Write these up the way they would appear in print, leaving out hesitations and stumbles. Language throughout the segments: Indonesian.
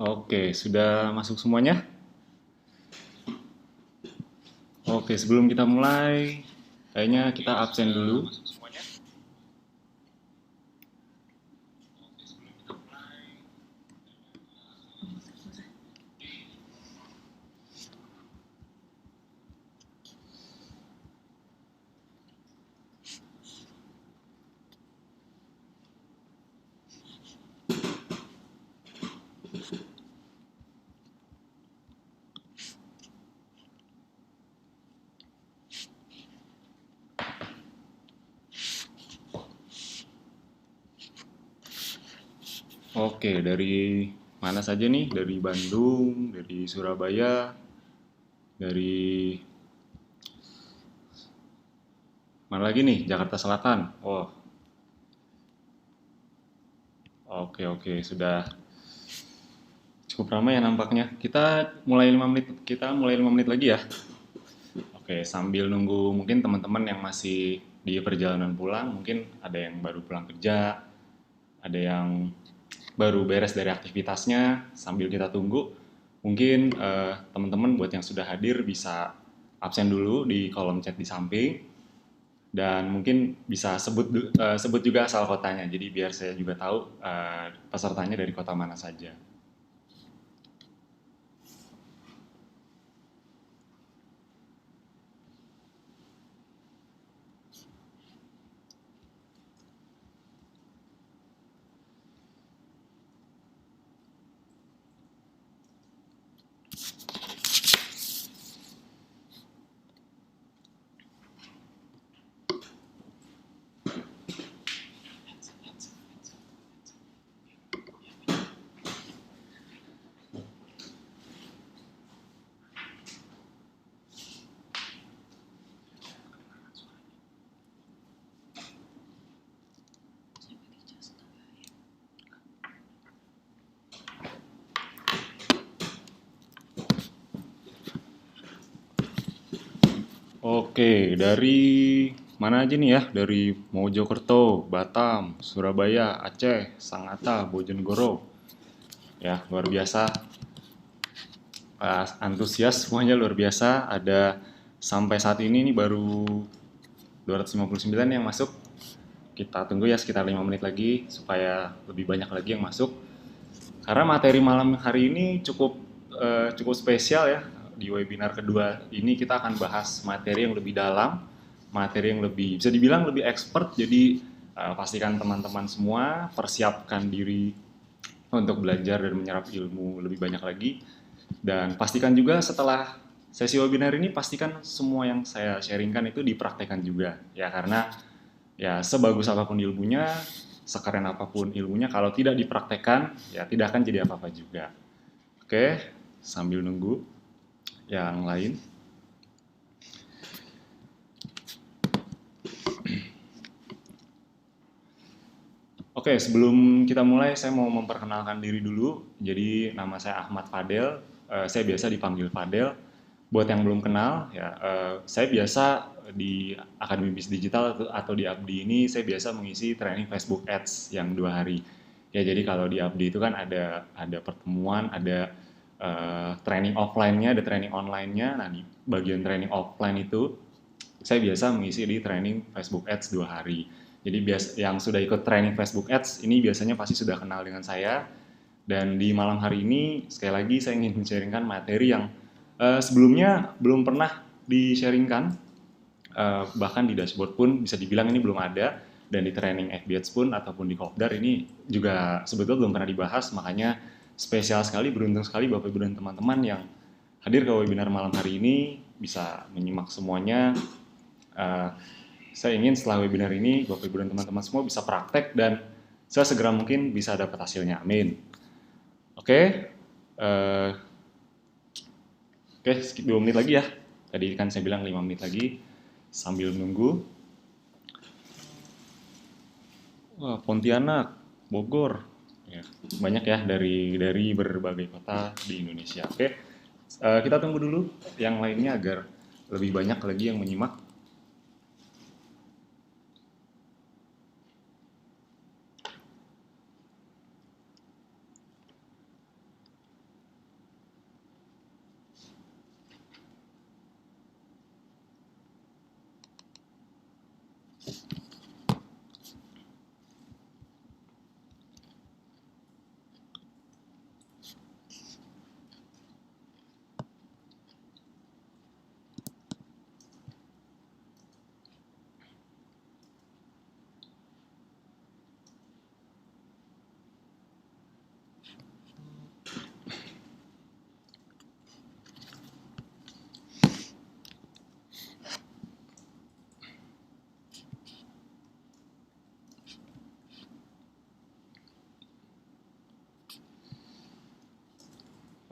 Oke, sudah masuk semuanya? Oke, sebelum kita mulai, kayaknya kita absen dulu. Oke, dari mana saja nih? Dari Bandung, dari Surabaya, dari mana lagi nih? Jakarta Selatan. Oh, oke, sudah cukup ramai ya nampaknya. Kita mulai 5 menit lagi ya. Oke, sambil nunggu mungkin teman-teman yang masih di perjalanan pulang, mungkin ada yang baru pulang kerja, ada yang baru beres dari aktivitasnya. Sambil kita tunggu, mungkin teman-teman buat yang sudah hadir bisa absen dulu di kolom chat di samping, dan mungkin bisa sebut juga asal kotanya, jadi biar saya juga tahu pesertanya dari kota mana saja. Oke, dari mana aja nih ya? Dari Mojokerto, Batam, Surabaya, Aceh, Sangatta, Bojonegoro. Ya, luar biasa. Antusias semuanya luar biasa. Ada sampai saat ini nih baru 259 yang masuk. Kita tunggu ya sekitar 5 menit lagi supaya lebih banyak lagi yang masuk. Karena materi malam hari ini cukup spesial ya. Di webinar kedua ini kita akan bahas materi yang lebih dalam, materi yang lebih bisa dibilang lebih expert. Jadi pastikan teman-teman semua persiapkan diri untuk belajar dan menyerap ilmu lebih banyak lagi. Dan pastikan juga setelah sesi webinar ini, pastikan semua yang saya sharingkan itu dipraktekkan juga ya, karena ya sebagus apapun ilmunya, sekeren apapun ilmunya, kalau tidak dipraktekkan ya tidak akan jadi apa-apa juga. Oke, sambil nunggu yang lain. Oke, sebelum kita mulai saya mau memperkenalkan diri dulu. Jadi nama saya Ahmad Fadel, saya biasa dipanggil Fadel. Buat yang belum kenal, ya, saya biasa di Akademi Bisnis Digital atau di Abdi ini, saya biasa mengisi training Facebook Ads yang 2 hari. Ya, jadi kalau di Abdi itu kan ada pertemuan, ada training offline-nya, ada training online-nya. Nah, di bagian training offline itu, saya biasa mengisi di training Facebook Ads 2 hari. Jadi yang sudah ikut training Facebook Ads ini biasanya pasti sudah kenal dengan saya. Dan di malam hari ini, sekali lagi saya ingin men-sharingkan materi yang sebelumnya belum pernah di-sharingkan, bahkan di dashboard pun bisa dibilang ini belum ada, dan di training FB Ads pun ataupun di Kopdar ini juga sebetulnya belum pernah dibahas. Makanya spesial sekali, beruntung sekali Bapak Ibu dan teman-teman yang hadir ke webinar malam hari ini bisa menyimak semuanya. Eh, saya ingin setelah webinar ini Bapak Ibu dan teman-teman semua bisa praktek dan saya segera mungkin bisa dapat hasilnya. Amin. Oke, eh, oke, skip 2 menit lagi ya. Tadi kan saya bilang 5 menit lagi. Sambil menunggu. Wah, Pontianak, Bogor. Ya, banyak ya dari berbagai kota di Indonesia. Oke, kita tunggu dulu yang lainnya agar lebih banyak lagi yang menyimak.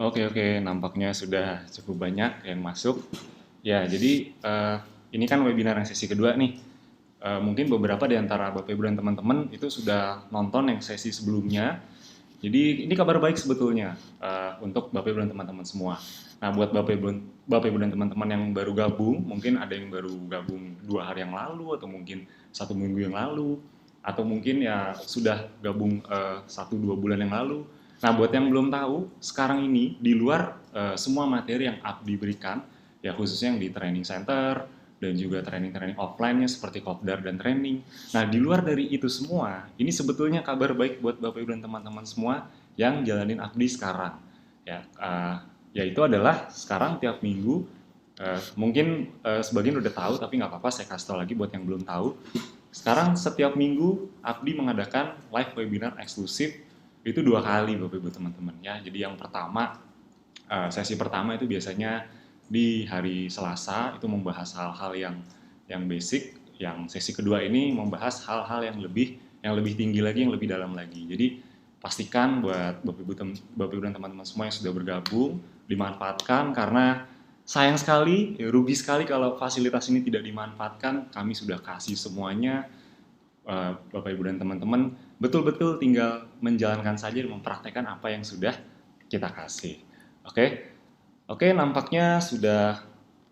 Oke, oke, nampaknya sudah cukup banyak yang masuk. Ya, jadi ini kan webinar yang sesi kedua nih. Mungkin beberapa di antara Bapak Ibu dan teman-teman itu sudah nonton yang sesi sebelumnya. Jadi ini kabar baik sebetulnya untuk Bapak Ibu dan teman-teman semua. Nah, buat Bapak Ibu dan teman-teman yang baru gabung, mungkin ada yang baru gabung 2 hari yang lalu atau mungkin 1 minggu yang lalu, atau mungkin ya sudah gabung 1-2 bulan yang lalu. Nah, buat yang belum tahu, sekarang ini di luar semua materi yang diberikan, ya khususnya yang di training center dan juga training-training offline-nya seperti kopdar dan training. Nah, di luar dari itu semua, ini sebetulnya kabar baik buat Bapak Ibu dan teman-teman semua yang jalanin abdi sekarang. Ya, yaitu adalah sekarang tiap minggu, mungkin sebagian udah tahu, tapi nggak apa-apa saya kasih tahu lagi buat yang belum tahu. Sekarang setiap minggu Abdi mengadakan live webinar eksklusif itu 2 kali Bapak Ibu teman-teman ya. Jadi yang pertama sesi pertama itu biasanya di hari Selasa itu membahas hal-hal yang basic, yang sesi kedua ini membahas hal-hal yang lebih tinggi lagi, yang lebih dalam lagi. Jadi pastikan buat Bapak Ibu dan teman-teman semua yang sudah bergabung dimanfaatkan karena sayang sekali, rugi sekali kalau fasilitas ini tidak dimanfaatkan. Kami sudah kasih semuanya, Bapak Ibu dan teman-teman, betul-betul tinggal menjalankan saja dan mempraktekkan apa yang sudah kita kasih. Oke, oke, nampaknya sudah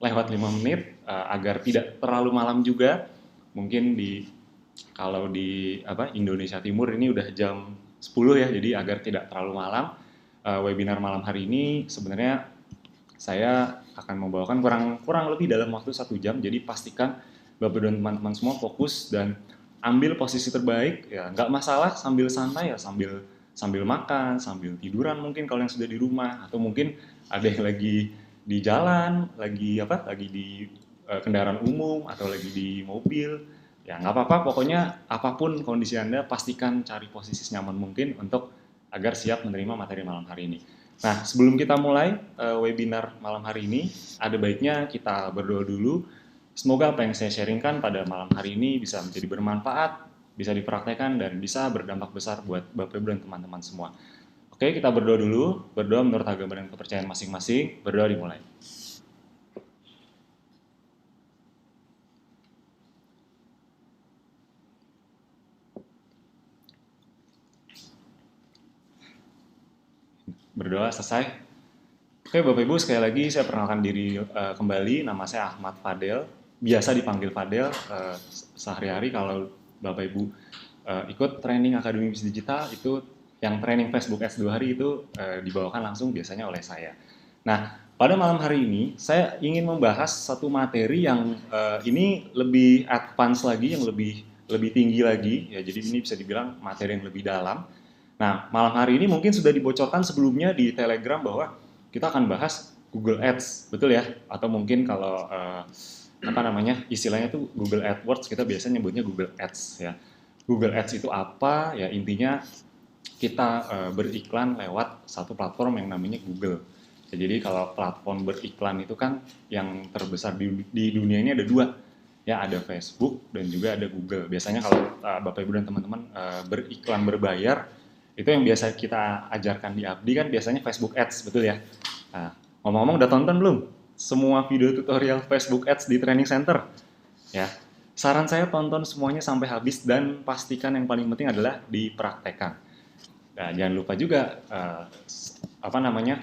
lewat 5 menit, agar tidak terlalu malam juga. Mungkin kalau di Indonesia Timur ini udah jam 10 ya, jadi agar tidak terlalu malam, webinar malam hari ini sebenarnya saya akan membawakan kurang lebih dalam waktu 1 jam. Jadi pastikan Bapak dan teman-teman semua fokus dan ambil posisi terbaik. Ya nggak masalah sambil santai ya, sambil makan, sambil tiduran mungkin kalau yang sudah di rumah, atau mungkin ada yang lagi di jalan, lagi di kendaraan umum atau lagi di mobil. Ya nggak apa-apa, pokoknya apapun kondisi Anda, pastikan cari posisi senyaman mungkin untuk agar siap menerima materi malam hari ini. Nah, sebelum kita mulai webinar malam hari ini, ada baiknya kita berdoa dulu. Semoga apa yang saya sharingkan pada malam hari ini bisa menjadi bermanfaat, bisa dipraktekkan, dan bisa berdampak besar buat Bapak Ibu dan teman-teman semua. Oke, kita berdoa dulu. Berdoa menurut agama dan kepercayaan masing-masing. Berdoa dimulai. Berdoa selesai. Oke, Bapak Ibu, sekali lagi saya perkenalkan diri kembali. Nama saya Ahmad Fadel, biasa dipanggil Fadel. Sehari-hari kalau Bapak Ibu ikut training Akademi Bisnis Digital, itu yang training Facebook Ads 2 hari itu dibawakan langsung biasanya oleh saya. Nah, pada malam hari ini saya ingin membahas satu materi yang ini lebih advance lagi, yang lebih tinggi lagi ya. Jadi ini bisa dibilang materi yang lebih dalam. Nah, malam hari ini mungkin sudah dibocorkan sebelumnya di Telegram bahwa kita akan bahas Google Ads, betul ya? Atau mungkin kalau istilahnya tuh Google AdWords, kita biasanya nyebutnya Google Ads ya. Google Ads itu apa? Ya intinya kita beriklan lewat satu platform yang namanya Google. Ya, jadi kalau platform beriklan itu kan yang terbesar di dunia ini ada 2. Ya, ada Facebook dan juga ada Google. Biasanya kalau Bapak Ibu dan teman-teman beriklan berbayar, itu yang biasa kita ajarkan di Abdi kan biasanya Facebook Ads, betul ya? Nah, ngomong-ngomong udah tonton belum semua video tutorial Facebook Ads di Training Center? Ya, saran saya tonton semuanya sampai habis dan pastikan yang paling penting adalah dipraktekkan. Nah, jangan lupa juga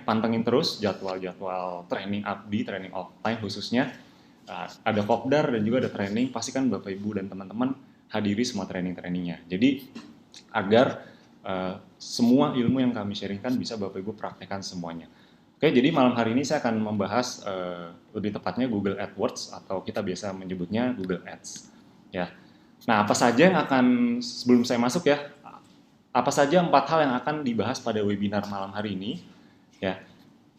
pantengin terus jadwal-jadwal training Abdi, training offline khususnya. Ada kopdar dan juga ada training. Pastikan Bapak Ibu dan teman-teman hadiri semua training-trainingnya. Jadi agar semua ilmu yang kami sharingkan bisa Bapak Ibu praktekkan semuanya. Oke, jadi malam hari ini saya akan membahas lebih tepatnya Google AdWords atau kita biasa menyebutnya Google Ads. Ya. Nah, apa saja yang akan, sebelum saya masuk ya, apa saja 4 hal yang akan dibahas pada webinar malam hari ini? Ya.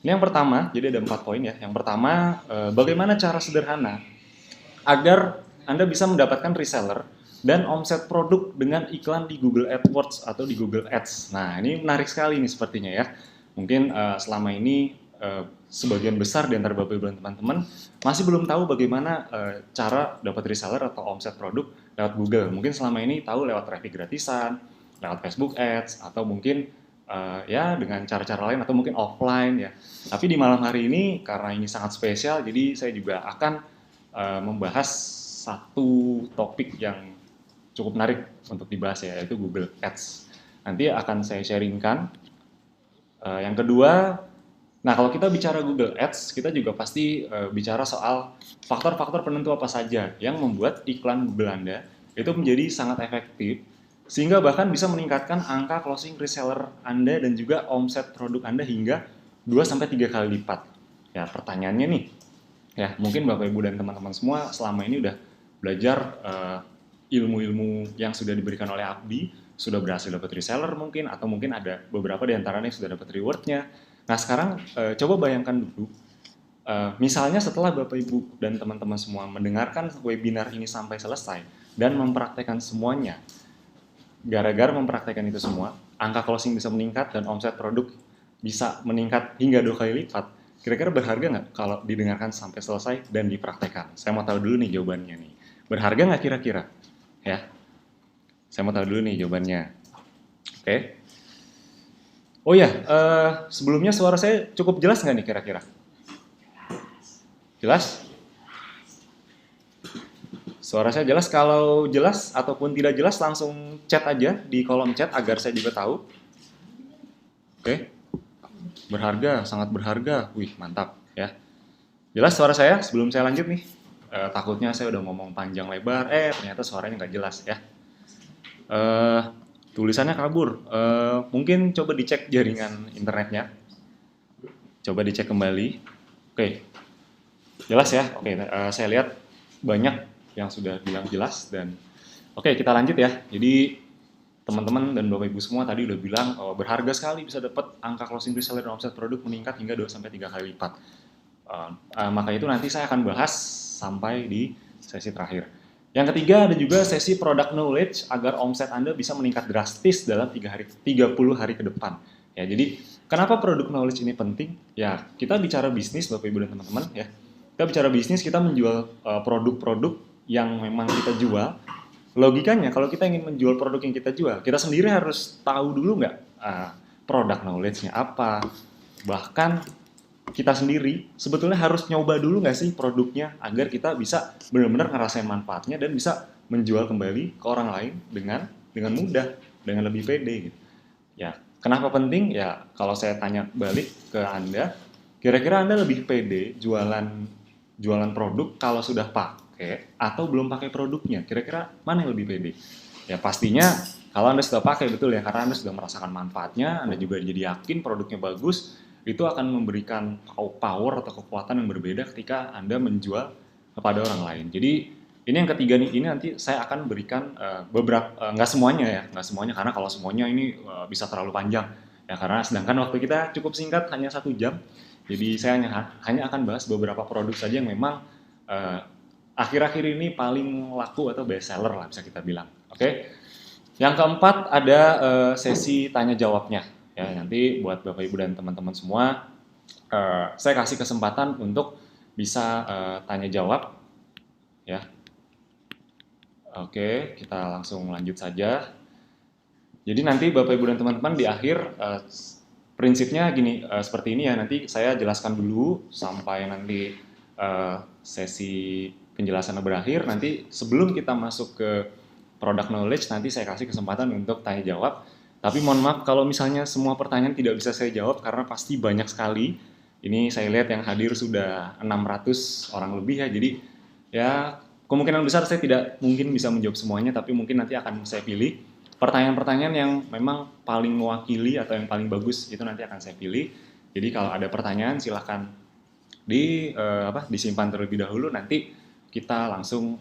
Ini yang pertama, jadi ada 4 poin ya. Yang pertama, bagaimana cara sederhana agar Anda bisa mendapatkan reseller dan omset produk dengan iklan di Google AdWords atau di Google Ads. Nah, ini menarik sekali nih sepertinya ya. Mungkin selama ini sebagian besar di antara Bapak Ibu dan teman-teman masih belum tahu bagaimana cara dapat reseller atau omset produk lewat Google. Mungkin selama ini tahu lewat traffic gratisan, lewat Facebook Ads, atau mungkin ya dengan cara-cara lain atau mungkin offline ya. Tapi di malam hari ini karena ini sangat spesial, jadi saya juga akan membahas satu topik yang cukup menarik untuk dibahas ya, yaitu Google Ads. Nanti akan saya sharingkan. Yang kedua, nah kalau kita bicara Google Ads, kita juga pasti bicara soal faktor-faktor penentu apa saja yang membuat iklan Google Anda itu menjadi sangat efektif, sehingga bahkan bisa meningkatkan angka closing reseller Anda dan juga omset produk Anda hingga 2-3 kali lipat. Ya, pertanyaannya nih, ya mungkin Bapak Ibu dan teman-teman semua selama ini udah belajar ilmu-ilmu yang sudah diberikan oleh Abdi, sudah berhasil dapat reseller mungkin, atau mungkin ada beberapa di antaranya yang sudah dapat rewardnya. Nah sekarang coba bayangkan dulu, misalnya setelah Bapak Ibu dan teman-teman semua mendengarkan webinar ini sampai selesai dan mempraktekkan semuanya, gara-gara mempraktekkan itu semua, angka closing bisa meningkat dan omset produk bisa meningkat hingga 2 kali lipat. Kira-kira berharga nggak kalau didengarkan sampai selesai dan dipraktekkan? Saya mau tahu dulu nih jawabannya nih. Berharga nggak kira-kira? Ya, saya mau tahu dulu nih jawabannya. Oke. Oh ya, sebelumnya suara saya cukup jelas nggak nih kira-kira? Jelas? Suara saya jelas. Kalau jelas ataupun tidak jelas langsung chat aja di kolom chat agar saya juga tahu. Oke. Berharga, sangat berharga. Wih, mantap ya. Jelas suara saya sebelum saya lanjut nih. Takutnya saya udah ngomong panjang lebar, ternyata suaranya nggak jelas ya. Tulisannya kabur. Mungkin coba dicek jaringan internetnya. Coba dicek kembali. Oke, jelas ya. Oke, saya lihat banyak yang sudah bilang jelas dan oke, kita lanjut ya. Jadi teman-teman dan Bapak Ibu semua tadi udah bilang berharga sekali bisa dapat angka closing reseller dan omset produk meningkat hingga 2-3 kali lipat. Maka itu nanti saya akan bahas sampai di sesi terakhir. Yang ketiga ada juga sesi product knowledge agar omset Anda bisa meningkat drastis dalam 30 hari ke depan. Ya, jadi kenapa product knowledge ini penting? Ya, kita bicara bisnis Bapak Ibu dan teman-teman ya. Kita bicara bisnis, kita menjual produk-produk yang memang kita jual. Logikanya kalau kita ingin menjual produk yang kita jual, kita sendiri harus tahu dulu nggak product knowledge-nya apa. Bahkan kita sendiri sebetulnya harus nyoba dulu nggak sih produknya agar kita bisa benar-benar ngerasain manfaatnya dan bisa menjual kembali ke orang lain dengan mudah, dengan lebih pede gitu. Ya, kenapa penting? Ya, kalau saya tanya balik ke Anda, kira-kira Anda lebih pede jualan produk kalau sudah pakai atau belum pakai produknya? Kira-kira mana yang lebih pede? Ya pastinya kalau Anda sudah pakai, betul ya, karena Anda sudah merasakan manfaatnya, Anda juga jadi yakin produknya bagus, itu akan memberikan power atau kekuatan yang berbeda ketika Anda menjual kepada orang lain. Jadi ini yang ketiga nih, ini nanti saya akan berikan beberapa, nggak semuanya ya, nggak semuanya karena kalau semuanya ini bisa terlalu panjang. Ya karena sedangkan waktu kita cukup singkat, hanya 1 jam. Jadi saya hanya akan bahas beberapa produk saja yang memang akhir-akhir ini paling laku atau best seller lah bisa kita bilang. Oke. Yang keempat ada sesi tanya jawabnya. Ya, nanti buat Bapak Ibu dan teman-teman semua, saya kasih kesempatan untuk bisa tanya jawab. Ya, oke, kita langsung lanjut saja. Jadi nanti Bapak Ibu dan teman-teman di akhir prinsipnya gini, seperti ini ya. Nanti saya jelaskan dulu sampai nanti sesi penjelasannya berakhir. Nanti sebelum kita masuk ke product knowledge, nanti saya kasih kesempatan untuk tanya jawab. Tapi mohon maaf kalau misalnya semua pertanyaan tidak bisa saya jawab karena pasti banyak sekali. Ini saya lihat yang hadir sudah 600 orang lebih ya. Jadi ya kemungkinan besar saya tidak mungkin bisa menjawab semuanya, tapi mungkin nanti akan saya pilih pertanyaan-pertanyaan yang memang paling mewakili atau yang paling bagus itu nanti akan saya pilih. Jadi kalau ada pertanyaan silahkan disimpan terlebih dahulu, nanti kita langsung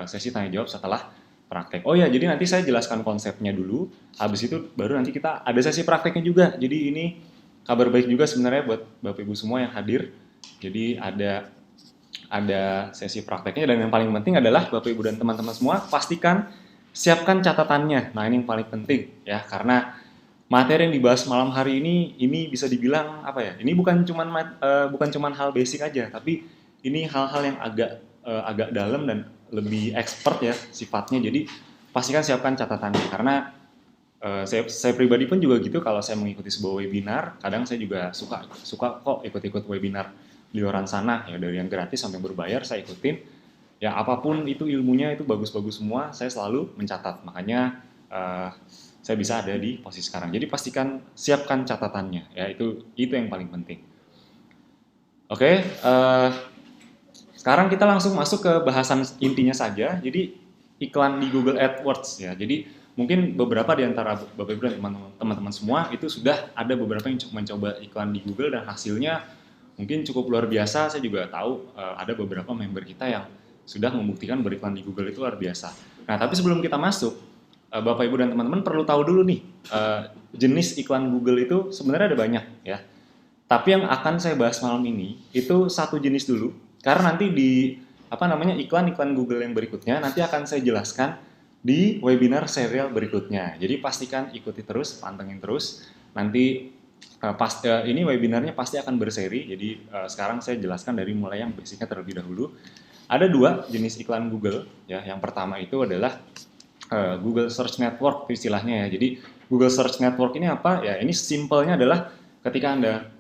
sesi tanya jawab setelah praktek. Oh ya, jadi nanti saya jelaskan konsepnya dulu, habis itu baru nanti kita ada sesi prakteknya juga. Jadi ini kabar baik juga sebenarnya buat Bapak Ibu semua yang hadir. Jadi ada sesi prakteknya dan yang paling penting adalah Bapak Ibu dan teman-teman semua pastikan siapkan catatannya. Nah, ini yang paling penting ya, karena materi yang dibahas malam hari ini bisa dibilang apa ya? Ini bukan cuman hal basic aja, tapi ini hal-hal yang agak dalam dan lebih expert ya sifatnya. Jadi pastikan siapkan catatannya karena Saya pribadi pun juga gitu, kalau saya mengikuti sebuah webinar, kadang saya juga suka suka kok ikut-ikut webinar di luar sana ya, dari yang gratis sampai berbayar saya ikutin. Ya apapun itu ilmunya itu bagus-bagus semua, saya selalu mencatat. Makanya eh, saya bisa ada di posisi sekarang. Jadi pastikan siapkan catatannya ya, itu yang paling penting. Oke, sekarang kita langsung masuk ke bahasan intinya saja. Jadi iklan di Google AdWords ya. Jadi mungkin beberapa di antara Bapak Ibu dan teman-teman semua itu sudah ada beberapa yang mencoba iklan di Google dan hasilnya mungkin cukup luar biasa. Saya juga tahu ada beberapa member kita yang sudah membuktikan beriklan di Google itu luar biasa. Nah, tapi sebelum kita masuk, Bapak Ibu dan teman-teman perlu tahu dulu nih, jenis iklan Google itu sebenarnya ada banyak ya. Tapi yang akan saya bahas malam ini itu satu jenis dulu, karena nanti di iklan-iklan Google yang berikutnya nanti akan saya jelaskan di webinar serial berikutnya. Jadi pastikan ikuti terus, pantengin terus. Nanti ini webinarnya pasti akan berseri. Jadi sekarang saya jelaskan dari mulai yang basicnya terlebih dahulu. Ada dua jenis iklan Google ya. Yang pertama itu adalah Google Search Network istilahnya ya. Jadi Google Search Network ini apa? Ya ini simpelnya adalah ketika Anda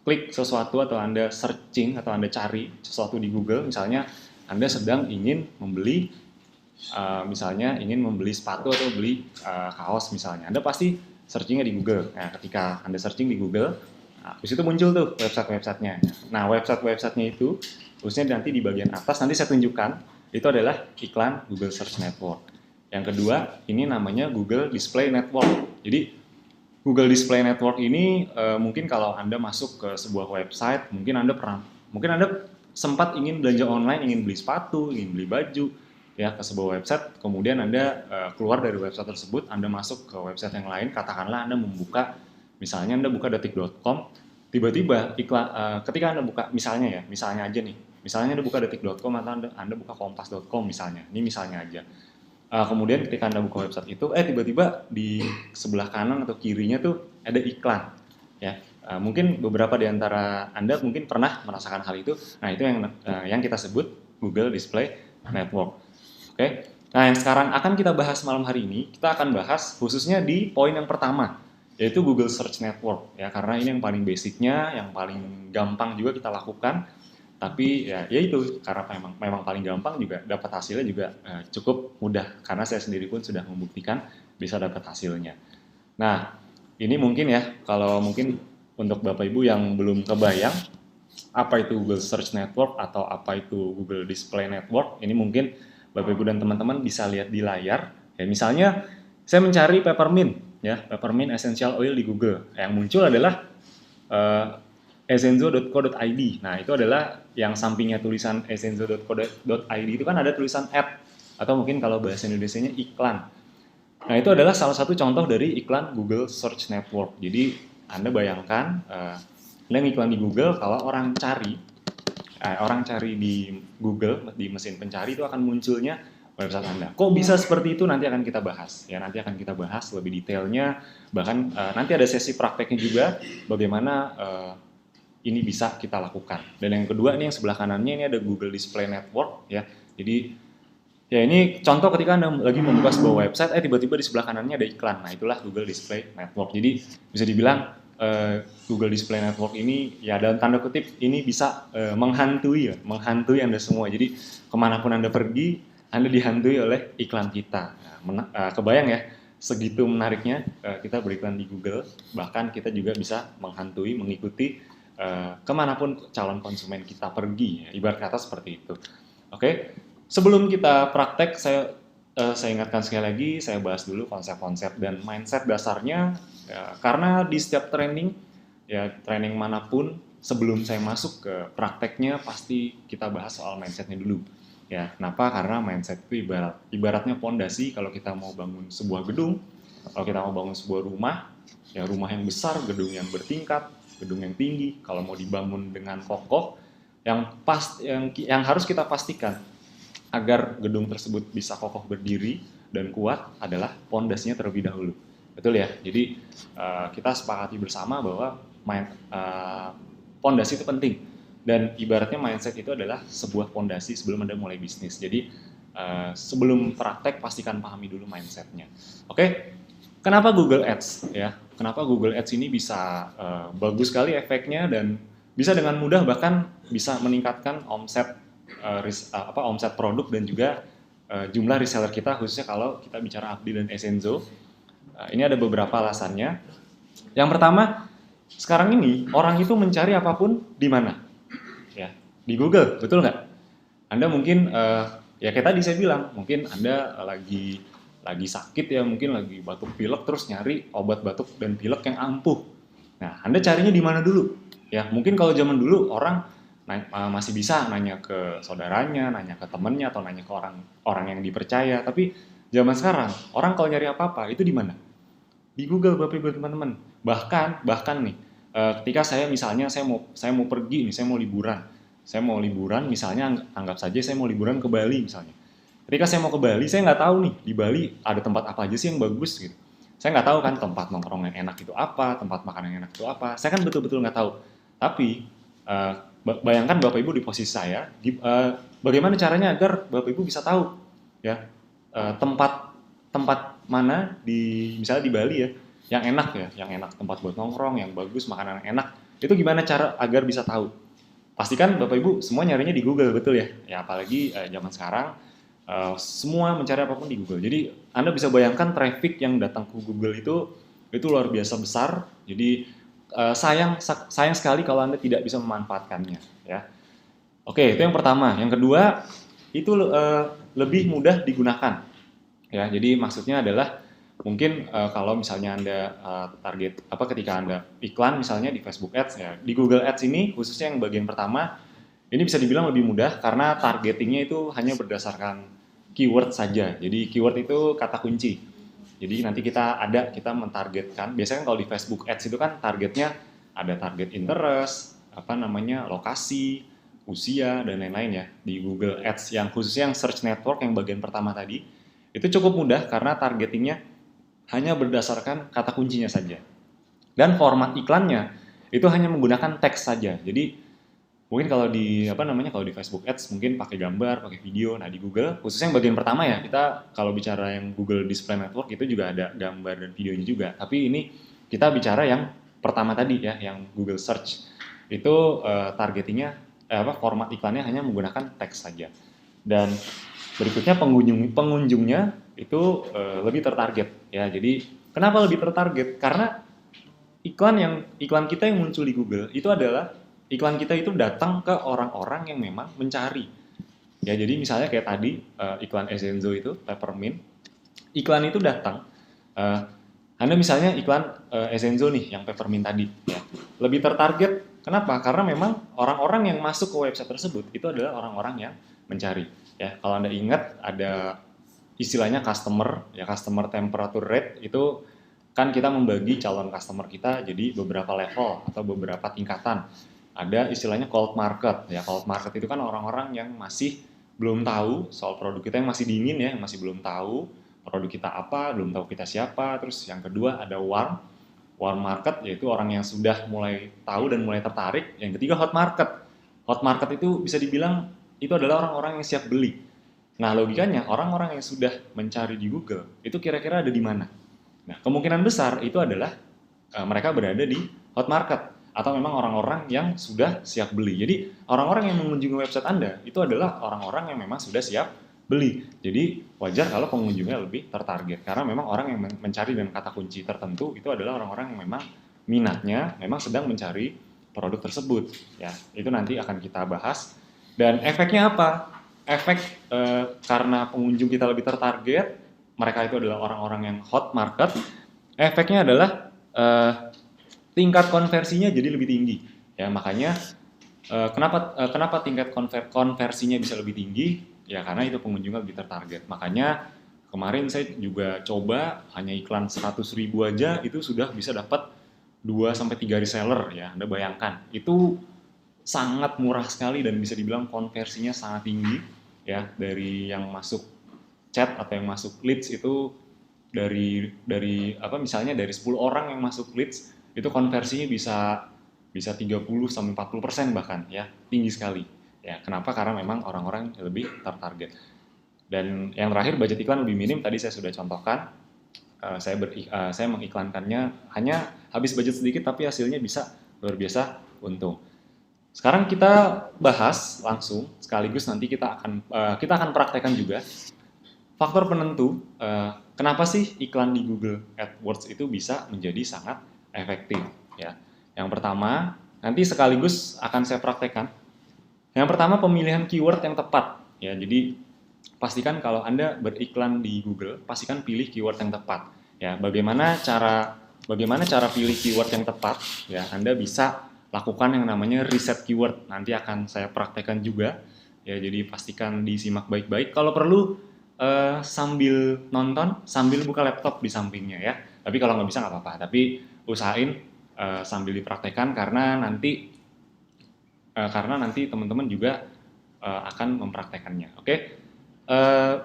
klik sesuatu atau Anda searching atau Anda cari sesuatu di Google, misalnya Anda sedang ingin membeli misalnya ingin membeli sepatu atau beli kaos misalnya, Anda pasti searchingnya di Google. Nah, ketika Anda searching di Google, habis itu muncul tuh website-websitenya. Nah, website-websitenya itu, khususnya nanti di bagian atas, nanti saya tunjukkan, itu adalah iklan Google Search Network. Yang kedua, ini namanya Google Display Network. Jadi, Google Display Network ini mungkin kalau Anda masuk ke sebuah website, mungkin Anda sempat ingin belanja online, ingin beli sepatu, ingin beli baju, ya ke sebuah website, kemudian Anda keluar dari website tersebut, Anda masuk ke website yang lain, katakanlah Anda membuka, misalnya Anda buka detik.com, tiba-tiba ketika Anda buka, misalnya aja nih, misalnya Anda buka detik.com atau Anda buka kompas.com misalnya, ini misalnya aja. Kemudian ketika Anda buka website itu, tiba-tiba di sebelah kanan atau kirinya tuh ada iklan. Ya, mungkin beberapa di antara Anda mungkin pernah merasakan hal itu. Nah, itu yang kita sebut Google Display Network. Oke. Nah, yang sekarang akan kita bahas malam hari ini, kita akan bahas khususnya di poin yang pertama, yaitu Google Search Network. Ya, karena ini yang paling basicnya, yang paling gampang juga kita lakukan. Tapi ya itu karena memang paling gampang, juga dapat hasilnya juga cukup mudah karena saya sendiri pun sudah membuktikan bisa dapat hasilnya. Nah, ini mungkin ya kalau mungkin untuk Bapak Ibu yang belum kebayang apa itu Google Search Network atau apa itu Google Display Network, ini mungkin Bapak Ibu dan teman-teman bisa lihat di layar. Ya, misalnya saya mencari peppermint ya, peppermint essential oil di Google. Yang muncul adalah essenzo.co.id. Nah, itu adalah yang sampingnya tulisan essenzo.co.id itu kan ada tulisan ad, atau mungkin kalau bahasa Indonesianya iklan. Nah, itu adalah salah satu contoh dari iklan Google Search Network. Jadi, Anda bayangkan Anda iklan di Google, kalau orang cari di Google, di mesin pencari itu akan munculnya website Anda. Kok bisa seperti itu, nanti akan kita bahas. Ya, nanti akan kita bahas lebih detailnya. Bahkan nanti ada sesi prakteknya juga bagaimana ini bisa kita lakukan. Dan yang kedua ini yang sebelah kanannya ini ada Google Display Network ya. Jadi ya ini contoh ketika Anda lagi membuka sebuah website, tiba-tiba di sebelah kanannya ada iklan. Nah, itulah Google Display Network. Jadi bisa dibilang Google Display Network ini ya dalam tanda kutip ini bisa menghantui Anda semua. Jadi kemanapun Anda pergi, Anda dihantui oleh iklan kita. Nah, kebayang ya, segitu menariknya kita beriklan di Google. Bahkan kita juga bisa menghantui, mengikuti kemanapun calon konsumen kita pergi, ya, ibarat kata seperti itu. Oke, sebelum kita praktek, saya ingatkan sekali lagi, saya bahas dulu konsep-konsep dan mindset dasarnya, ya, karena di setiap training manapun, sebelum saya masuk ke prakteknya, pasti kita bahas soal mindsetnya dulu. Ya, kenapa? Karena mindset itu ibaratnya pondasi kalau kita mau bangun sebuah gedung, kalau kita mau bangun sebuah rumah, ya rumah yang besar, gedung yang bertingkat, gedung yang tinggi, kalau mau dibangun dengan kokoh, yang harus kita pastikan agar gedung tersebut bisa kokoh berdiri dan kuat adalah pondasinya terlebih dahulu. Betul ya? Jadi kita sepakati bersama bahwa pondasi itu penting, dan ibaratnya mindset itu adalah sebuah pondasi sebelum Anda mulai bisnis. Jadi sebelum praktek pastikan pahami dulu mindsetnya. Oke? Kenapa Google Ads ya? Kenapa Google Ads ini bisa bagus sekali efeknya dan bisa dengan mudah bahkan bisa meningkatkan omset omset produk dan juga jumlah reseller kita khususnya kalau kita bicara Abdi dan Esenzo. Ini ada beberapa alasannya. Yang pertama, sekarang ini orang itu mencari apapun di mana? Ya, di Google, betul nggak? Anda mungkin ya kayak tadi saya bilang, mungkin Anda lagi sakit ya, mungkin lagi batuk pilek terus nyari obat batuk dan pilek yang ampuh. Nah, Anda carinya di mana dulu? Ya, mungkin kalau zaman dulu orang masih bisa nanya ke saudaranya, nanya ke temennya atau nanya ke orang yang dipercaya. Tapi zaman sekarang orang kalau nyari apa-apa itu di mana? Di Google, Bapak Ibu teman-teman. Bahkan nih, ketika saya mau pergi nih, saya mau liburan. Saya mau liburan, misalnya anggap saja saya mau liburan ke Bali misalnya. Ketika saya mau ke Bali, saya nggak tahu nih di Bali ada tempat apa aja sih yang bagus gitu. Saya nggak tahu kan tempat nongkrong yang enak itu apa, tempat makan yang enak itu apa. Saya kan betul-betul nggak tahu. Tapi bayangkan Bapak Ibu di posisi saya, bagaimana caranya agar Bapak Ibu bisa tahu ya tempat tempat mana di misalnya di Bali ya yang enak tempat buat nongkrong, yang bagus, makanan yang enak. Itu gimana cara agar bisa tahu? Pastikan Bapak Ibu semua nyarinya di Google, betul ya? Ya apalagi zaman sekarang semua mencari apapun di Google. Jadi Anda bisa bayangkan traffic yang datang ke Google itu luar biasa besar. Jadi sayang sekali kalau Anda tidak bisa memanfaatkannya. Ya. Oke, itu yang pertama. Yang kedua itu lebih mudah digunakan. Ya, jadi maksudnya adalah mungkin kalau misalnya Anda target ketika Anda iklan misalnya di Facebook Ads ya, di Google Ads ini khususnya yang bagian pertama ini bisa dibilang lebih mudah karena targetingnya itu hanya berdasarkan keyword saja. Jadi keyword itu kata kunci. Jadi nanti kita mentargetkan. Biasanya kalau di Facebook Ads itu kan targetnya ada target interest, lokasi, usia dan lain-lain ya. Di Google Ads yang khususnya yang search network yang bagian pertama tadi itu cukup mudah karena targetingnya hanya berdasarkan kata kuncinya saja. Dan format iklannya itu hanya menggunakan teks saja. Jadi mungkin kalau di Facebook Ads mungkin pakai gambar, pakai video. Nah, di Google khususnya yang bagian pertama ya, kita kalau bicara yang Google Display Network itu juga ada gambar dan videonya juga. Tapi ini kita bicara yang pertama tadi ya, yang Google Search. Itu targetingnya format iklannya hanya menggunakan teks saja. Dan berikutnya pengunjungnya itu lebih tertarget ya. Jadi kenapa lebih tertarget? Karena iklan kita yang muncul di Google itu adalah iklan kita itu datang ke orang-orang yang memang mencari. Ya, jadi misalnya kayak tadi iklan Esenzo itu Peppermint, iklan itu datang. Anda misalnya iklan Esenzo nih yang Peppermint tadi, ya, lebih tertarget. Kenapa? Karena memang orang-orang yang masuk ke website tersebut itu adalah orang-orang yang mencari. Ya, kalau Anda ingat ada istilahnya customer temperature rate itu kan kita membagi calon customer kita jadi beberapa level atau beberapa tingkatan. Ada istilahnya cold market. Ya, cold market itu kan orang-orang yang masih belum tahu soal produk kita, yang masih dingin ya, yang masih belum tahu produk kita apa, belum tahu kita siapa. Terus yang kedua ada warm market, yaitu orang yang sudah mulai tahu dan mulai tertarik. Yang ketiga hot market. Hot market itu bisa dibilang itu adalah orang-orang yang siap beli. Nah, logikanya orang-orang yang sudah mencari di Google itu kira-kira ada di mana? Nah, kemungkinan besar itu adalah mereka berada di hot market atau memang orang-orang yang sudah siap beli. Jadi, orang-orang yang mengunjungi website Anda itu adalah orang-orang yang memang sudah siap beli. Jadi, wajar kalau pengunjungnya lebih tertarget karena memang orang yang mencari dengan kata kunci tertentu itu adalah orang-orang yang memang minatnya memang sedang mencari produk tersebut. Ya, itu nanti akan kita bahas. Dan efeknya apa? Efek karena pengunjung kita lebih tertarget, mereka itu adalah orang-orang yang hot market. Efeknya adalah tingkat konversinya jadi lebih tinggi. Ya, makanya kenapa tingkat konversinya bisa lebih tinggi? Ya, karena itu pengunjungnya lebih tertarget. Makanya kemarin saya juga coba hanya iklan 100.000 aja itu sudah bisa dapat 2-3 reseller ya. Anda bayangkan. Itu sangat murah sekali dan bisa dibilang konversinya sangat tinggi ya, dari yang masuk chat atau yang masuk leads itu dari misalnya dari 10 orang yang masuk leads itu konversinya bisa 30-40% bahkan ya, tinggi sekali. Ya, kenapa? Karena memang orang-orang lebih tertarget. Dan yang terakhir budget iklan lebih minim, tadi saya sudah contohkan. saya mengiklankannya hanya habis budget sedikit tapi hasilnya bisa luar biasa untung. Sekarang kita bahas langsung sekaligus nanti kita akan praktekkan juga faktor penentu kenapa sih iklan di Google AdWords itu bisa menjadi sangat efektif ya. Yang pertama, nanti sekaligus akan saya praktekkan. Yang pertama, pemilihan keyword yang tepat ya. Jadi pastikan kalau Anda beriklan di Google, pastikan pilih keyword yang tepat. Ya, bagaimana cara pilih keyword yang tepat? Ya, Anda bisa lakukan yang namanya riset keyword. Nanti akan saya praktekkan juga. Ya, jadi pastikan disimak baik-baik. Kalau perlu sambil nonton, sambil buka laptop di sampingnya ya. Tapi kalau nggak bisa nggak apa-apa. Tapi usahain sambil dipraktekkan karena nanti teman-teman juga akan mempraktekannya. Oke.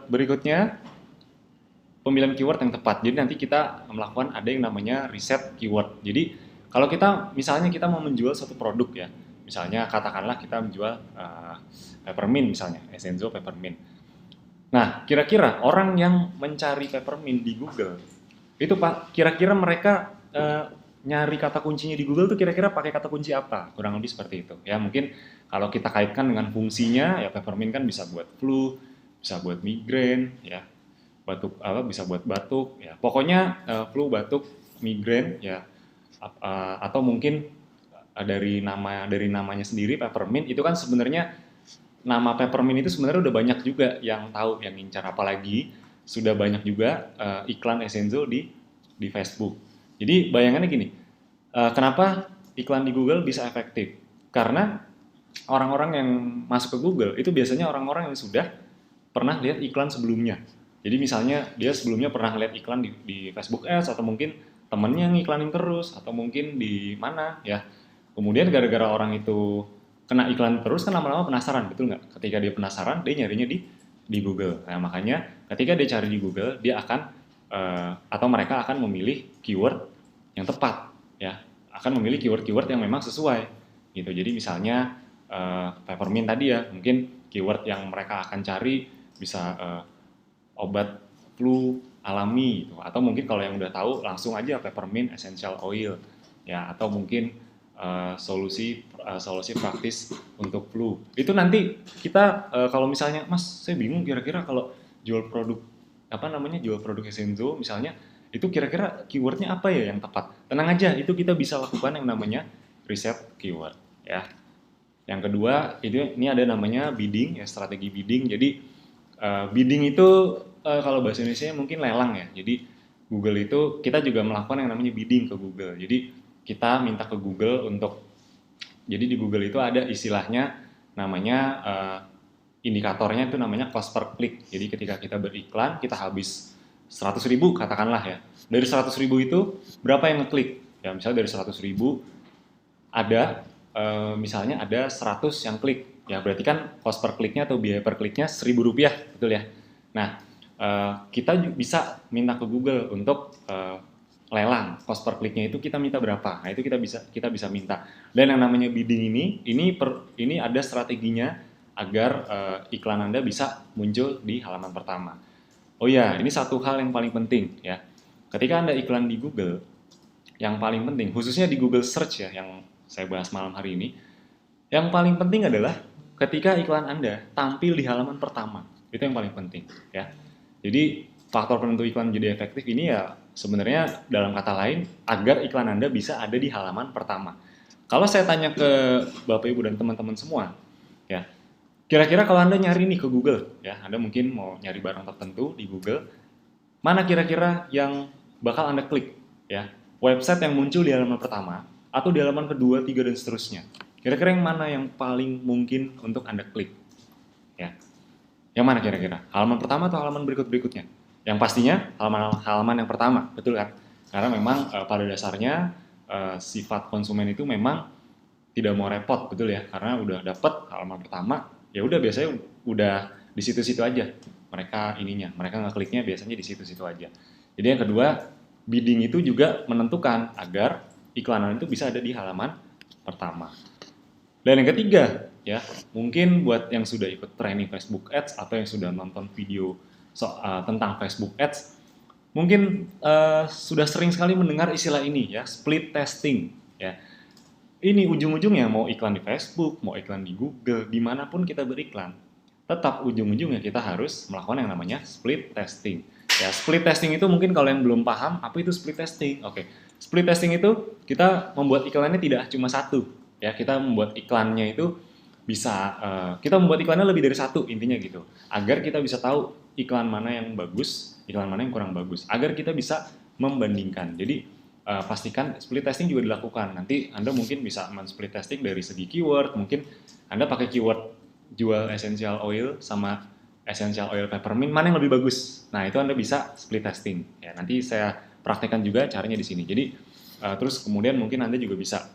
Berikutnya pemilihan keyword yang tepat. Jadi nanti kita melakukan ada yang namanya riset keyword. Jadi kalau misalnya kita mau menjual suatu produk ya, misalnya katakanlah kita menjual peppermint misalnya, Essenzo peppermint. Nah, kira-kira orang yang mencari peppermint di Google itu Pak, kira-kira mereka nyari kata kuncinya di Google tuh kira-kira pakai kata kunci apa? Kurang lebih seperti itu. Ya, mungkin kalau kita kaitkan dengan fungsinya, ya peppermint kan bisa buat flu, bisa buat migrain, ya bisa buat batuk, ya pokoknya flu, batuk, migrain, ya atau mungkin dari namanya sendiri peppermint itu kan sebenarnya nama peppermint itu sebenarnya udah banyak juga yang tahu, yang ngincar, apalagi sudah banyak juga iklan Essenzo di Facebook. Jadi bayangannya gini, kenapa iklan di Google bisa efektif? Karena orang-orang yang masuk ke Google itu biasanya orang-orang yang sudah pernah lihat iklan sebelumnya. Jadi misalnya dia sebelumnya pernah lihat iklan di Facebook Ads atau mungkin temennya ngiklanin terus atau mungkin di mana ya. Kemudian gara-gara orang itu kena iklan terus kan lama-lama penasaran, betul nggak? Ketika dia penasaran, dia nyarinya di Google. Nah makanya ketika dia cari di Google, dia akan atau mereka akan memilih keyword yang tepat, ya. Akan memilih keyword-keyword yang memang sesuai, gitu. Jadi misalnya peppermint tadi ya, mungkin keyword yang mereka akan cari bisa obat flu alami, gitu. Atau mungkin kalau yang udah tahu langsung aja peppermint essential oil, ya. Atau mungkin solusi praktis untuk flu. Itu nanti kita kalau misalnya, Mas, saya bingung kira-kira kalau jual produk Essenzo misalnya, itu kira-kira keywordnya apa ya yang tepat? Tenang aja, itu kita bisa lakukan yang namanya riset keyword, ya. Yang kedua, ini ada namanya bidding, ya, strategi bidding. Jadi bidding itu kalau bahasa Indonesia mungkin lelang ya. Jadi Google itu kita juga melakukan yang namanya bidding ke Google. Jadi kita minta ke Google jadi di Google itu ada istilahnya namanya indikatornya itu namanya cost per click. Jadi ketika kita beriklan, kita habis 100.000 katakanlah ya. Dari 100.000 itu berapa yang ngeklik? Ya misalnya dari 100.000 ada misalnya ada 100 yang klik. Ya berarti kan cost per kliknya atau biaya per kliknya Rp1.000, betul ya? Nah, kita bisa minta ke Google untuk lelang cost per kliknya itu kita minta berapa. Nah, itu kita bisa minta. Dan yang namanya bidding ini ada strateginya agar iklan Anda bisa muncul di halaman pertama. Oh ya, ini satu hal yang paling penting ya. Ketika Anda iklan di Google, yang paling penting khususnya di Google Search ya yang saya bahas malam hari ini, yang paling penting adalah ketika iklan Anda tampil di halaman pertama. Itu yang paling penting ya. Jadi faktor penentu iklan jadi efektif ini ya sebenarnya dalam kata lain agar iklan Anda bisa ada di halaman pertama. Kalau saya tanya ke Bapak Ibu dan teman-teman semua, ya, kira-kira kalau Anda nyari nih ke Google, ya, Anda mungkin mau nyari barang tertentu di Google, mana kira-kira yang bakal Anda klik, ya, website yang muncul di halaman pertama atau di halaman kedua, tiga dan seterusnya. Kira-kira yang mana yang paling mungkin untuk Anda klik, ya? Yang mana kira-kira? Halaman pertama atau halaman berikutnya? Yang pastinya halaman yang pertama, betul kan? Karena memang pada dasarnya sifat konsumen itu memang tidak mau repot, betul ya? Karena udah dapet halaman pertama, ya udah biasanya udah di situ-situ aja. Mereka ngekliknya biasanya di situ-situ aja. Jadi yang kedua, bidding itu juga menentukan agar iklanan itu bisa ada di halaman pertama. Dan yang ketiga, ya mungkin buat yang sudah ikut training Facebook Ads atau yang sudah nonton video tentang Facebook Ads, Mungkin sudah sering sekali mendengar istilah ini ya, split testing ya. Ini ujung-ujungnya mau iklan di Facebook, mau iklan di Google, dimanapun kita beriklan, tetap ujung-ujungnya kita harus melakukan yang namanya split testing. Ya, split testing itu mungkin kalau yang belum paham, apa itu split testing? Oke, split testing itu kita membuat iklannya tidak cuma satu. Ya, kita membuat iklannya itu bisa, kita membuat iklannya lebih dari satu intinya gitu. Agar kita bisa tahu iklan mana yang bagus, iklan mana yang kurang bagus. Agar kita bisa membandingkan. Jadi, pastikan split testing juga dilakukan. Nanti Anda mungkin bisa men-split testing dari segi keyword, mungkin Anda pakai keyword jual essential oil sama essential oil peppermint, mana yang lebih bagus. Nah, itu Anda bisa split testing. Ya, nanti saya praktekkan juga caranya di sini. Jadi, terus kemudian mungkin Anda juga bisa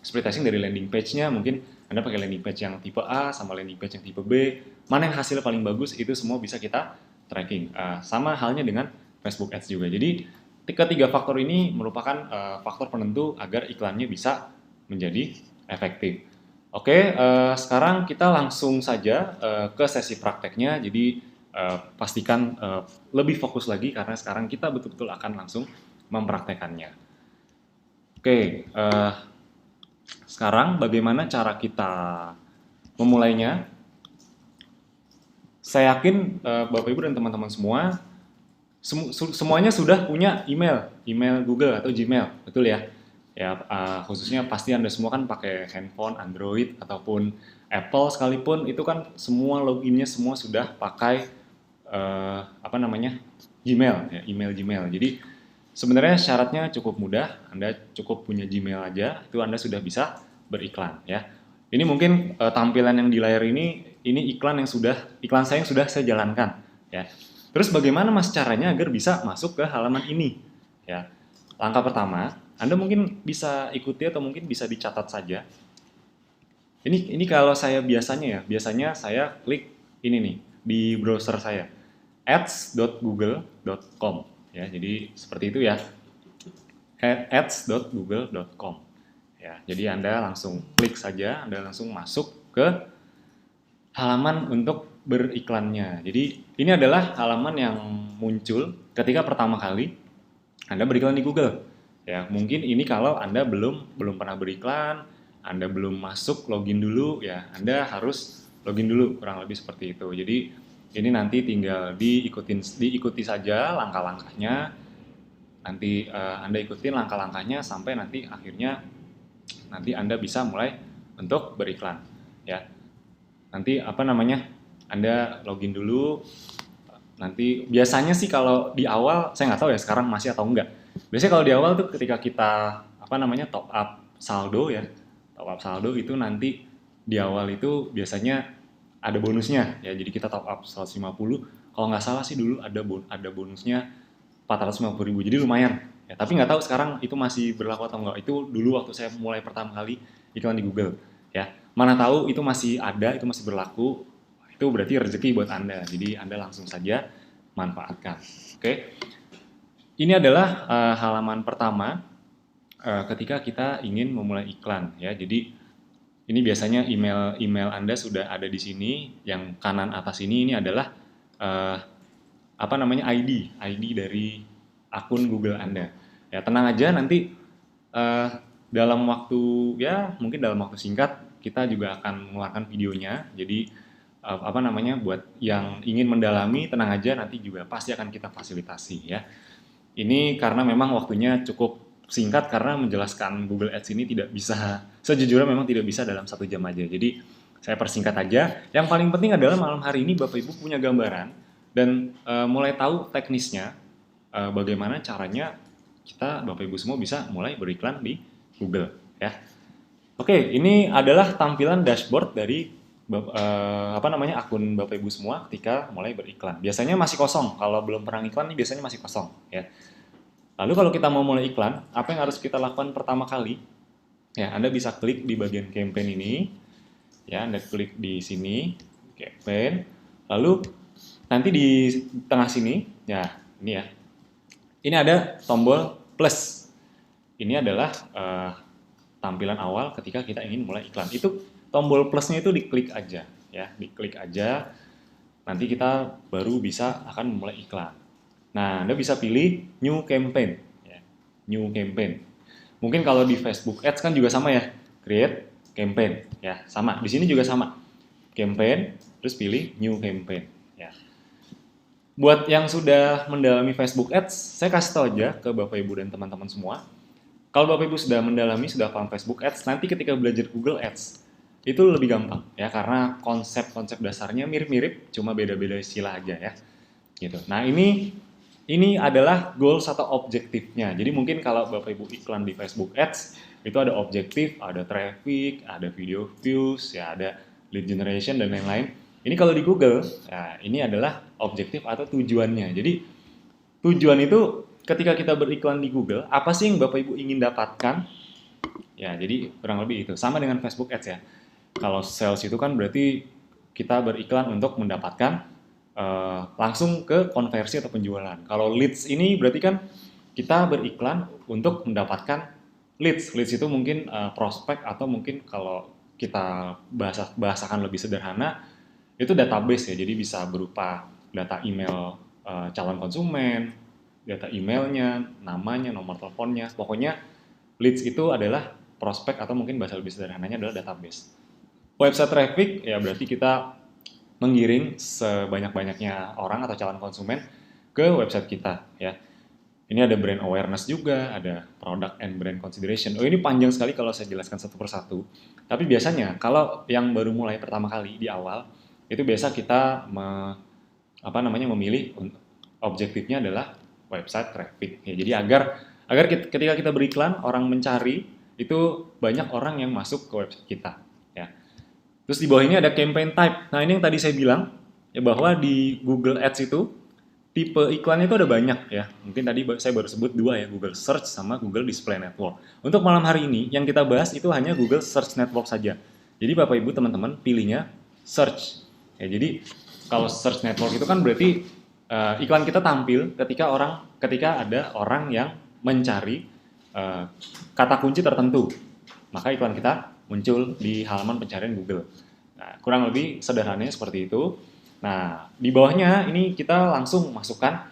split testing dari landing page-nya, mungkin Anda pakai landing page yang tipe A sama landing page yang tipe B, mana yang hasil paling bagus, itu semua bisa kita tracking. Sama halnya dengan Facebook Ads juga. Jadi, ketiga faktor ini merupakan faktor penentu agar iklannya bisa menjadi efektif. Oke, sekarang kita langsung saja ke sesi prakteknya. Jadi pastikan lebih fokus lagi karena sekarang kita betul-betul akan langsung mempraktekannya. Oke, sekarang bagaimana cara kita memulainya? Saya yakin Bapak Ibu dan teman-teman semua semuanya sudah punya email Google atau Gmail, betul ya? Ya, khususnya pasti Anda semua kan pakai handphone Android ataupun Apple sekalipun, itu kan semua loginnya semua sudah pakai apa namanya, Gmail ya, email Gmail. Jadi sebenarnya syaratnya cukup mudah, Anda cukup punya Gmail aja, itu Anda sudah bisa beriklan ya. Ini mungkin tampilan yang di layar ini iklan saya yang sudah saya jalankan ya. Terus bagaimana Mas caranya agar bisa masuk ke halaman ini? Ya. Langkah pertama, Anda mungkin bisa ikuti atau mungkin bisa dicatat saja. Ini kalau saya biasanya saya klik ini nih di browser saya, ads.google.com ya. Jadi seperti itu ya. ads.google.com. Ya, jadi Anda langsung klik saja, Anda langsung masuk ke halaman untuk beriklannya. Jadi ini adalah halaman yang muncul ketika pertama kali Anda beriklan di Google. Ya, mungkin ini kalau Anda belum pernah beriklan, Anda belum masuk login dulu ya, Anda harus login dulu kurang lebih seperti itu. Jadi ini nanti tinggal diikuti saja langkah-langkahnya. Nanti Anda ikutin langkah-langkahnya sampai nanti akhirnya nanti Anda bisa mulai untuk beriklan ya. Nanti apa namanya, Anda login dulu. Nanti biasanya sih kalau di awal, saya nggak tahu ya sekarang masih atau enggak. Biasanya kalau di awal tuh ketika kita apa namanya top up saldo ya, top up saldo itu nanti di awal itu biasanya ada bonusnya ya. Jadi kita top up 150, kalau nggak salah sih dulu ada bonusnya 450.000, jadi lumayan ya. Tapi nggak tahu sekarang itu masih berlaku atau enggak. Itu dulu waktu saya mulai pertama kali iklan di Google ya. Mana tahu itu masih ada, itu masih berlaku, itu berarti rezeki buat Anda. Jadi Anda langsung saja manfaatkan. Oke. Ini adalah halaman pertama ketika kita ingin memulai iklan ya. Jadi ini biasanya email Anda sudah ada di sini. Yang kanan atas ini adalah apa namanya, ID dari akun Google Anda. Ya, tenang aja, nanti dalam waktu ya mungkin dalam waktu singkat kita juga akan mengeluarkan videonya. Jadi apa namanya, buat yang ingin mendalami tenang aja, nanti juga pasti akan kita fasilitasi ya. Ini karena memang waktunya cukup singkat karena menjelaskan Google Ads ini tidak bisa, sejujurnya memang tidak bisa dalam 1 jam aja. Jadi saya persingkat aja. Yang paling penting adalah malam hari ini Bapak Ibu punya gambaran dan mulai tahu teknisnya, bagaimana caranya kita Bapak Ibu semua bisa mulai beriklan di Google ya. Oke, ini adalah tampilan dashboard dari apa namanya, akun Bapak Ibu semua ketika mulai beriklan. Biasanya masih kosong, kalau belum pernah iklan ini biasanya masih kosong ya. Lalu kalau kita mau mulai iklan, apa yang harus kita lakukan pertama kali? Ya, Anda bisa klik di bagian campaign ini. Ya, Anda klik di sini, campaign. Lalu nanti di tengah sini, ya, ini ya. Ini ada tombol plus. Ini adalah tampilan awal ketika kita ingin mulai iklan. Itu tombol plusnya itu diklik aja ya, diklik aja. Nanti kita baru bisa akan mulai iklan. Nah, Anda bisa pilih New Campaign. Ya. New Campaign. Mungkin kalau di Facebook Ads kan juga sama ya, Create Campaign. Ya, sama. Di sini juga sama. Campaign, terus pilih New Campaign. Ya. Buat yang sudah mendalami Facebook Ads, saya kasih tahu aja ke Bapak Ibu dan teman-teman semua. Kalau Bapak Ibu sudah mendalami, sudah paham Facebook Ads, nanti ketika belajar Google Ads, itu lebih gampang ya karena konsep-konsep dasarnya mirip-mirip, cuma beda-beda istilah aja ya. Gitu. Nah, ini adalah goals atau objektifnya. Jadi mungkin kalau Bapak Ibu iklan di Facebook Ads, itu ada objektif, ada traffic, ada video views, ya ada lead generation dan lain-lain. Ini kalau di Google, ya ini adalah objektif atau tujuannya. Jadi tujuan itu ketika kita beriklan di Google, apa sih yang Bapak Ibu ingin dapatkan? Ya, jadi kurang lebih itu. Sama dengan Facebook Ads ya. Kalau sales itu kan berarti kita beriklan untuk mendapatkan langsung ke konversi atau penjualan. Kalau leads ini berarti kan kita beriklan untuk mendapatkan leads. Leads itu mungkin prospek atau mungkin kalau kita bahasakan lebih sederhana, itu database ya. Jadi bisa berupa data email calon konsumen, data emailnya, namanya, nomor teleponnya. Pokoknya leads itu adalah prospek atau mungkin bahasa lebih sederhananya adalah database. Website traffic ya berarti kita menggiring sebanyak-banyaknya orang atau calon konsumen ke website kita ya. Ini ada brand awareness juga, ada product and brand consideration. Oh, ini panjang sekali kalau saya jelaskan satu persatu. Tapi biasanya kalau yang baru mulai pertama kali di awal, itu biasa kita memilih objektifnya adalah website traffic. Ya, jadi agar ketika kita beriklan, orang mencari itu banyak orang yang masuk ke website kita. Ya. Terus di bawah ini ada campaign type. Nah, ini yang tadi saya bilang ya bahwa di Google Ads itu tipe iklan itu ada banyak ya. Mungkin tadi saya baru sebut dua ya, Google Search sama Google Display Network. Untuk malam hari ini yang kita bahas itu hanya Google Search Network saja. Jadi Bapak Ibu teman-teman pilihnya Search. Ya, jadi kalau Search Network itu kan berarti iklan kita tampil ketika ada orang yang mencari kata kunci tertentu. Maka iklan kita muncul di halaman pencarian Google. Nah, kurang lebih sederhananya seperti itu. Nah, di bawahnya ini kita langsung masukkan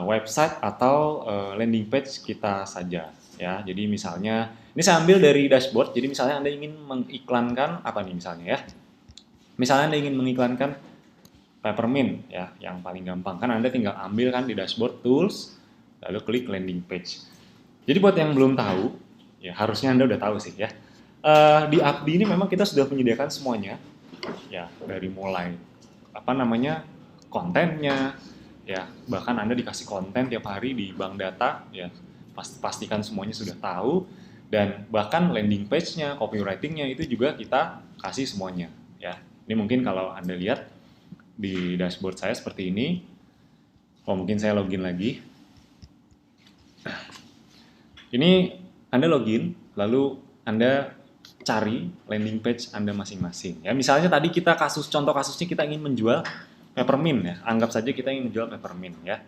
website atau landing page kita saja ya. Jadi misalnya ini saya ambil dari dashboard. Jadi misalnya Anda ingin mengiklankan apa nih misalnya ya. Misalnya Anda ingin mengiklankan Peppermint ya, yang paling gampang kan Anda tinggal ambil kan di dashboard tools lalu klik landing page. Jadi buat yang belum tahu, ya harusnya Anda udah tahu sih ya. Di Abdi ini memang kita sudah menyediakan semuanya ya, dari mulai kontennya ya, bahkan Anda dikasih konten tiap hari di bank data ya, pastikan semuanya sudah tahu, dan bahkan landing page-nya, copywriting-nya itu juga kita kasih semuanya ya. Ini mungkin kalau Anda lihat di dashboard saya seperti ini. Oh, mungkin saya login lagi. Ini Anda login, lalu Anda cari landing page Anda masing-masing. Ya, misalnya tadi contoh kasusnya kita ingin menjual Peppermint ya. Anggap saja kita ingin menjual Peppermint ya.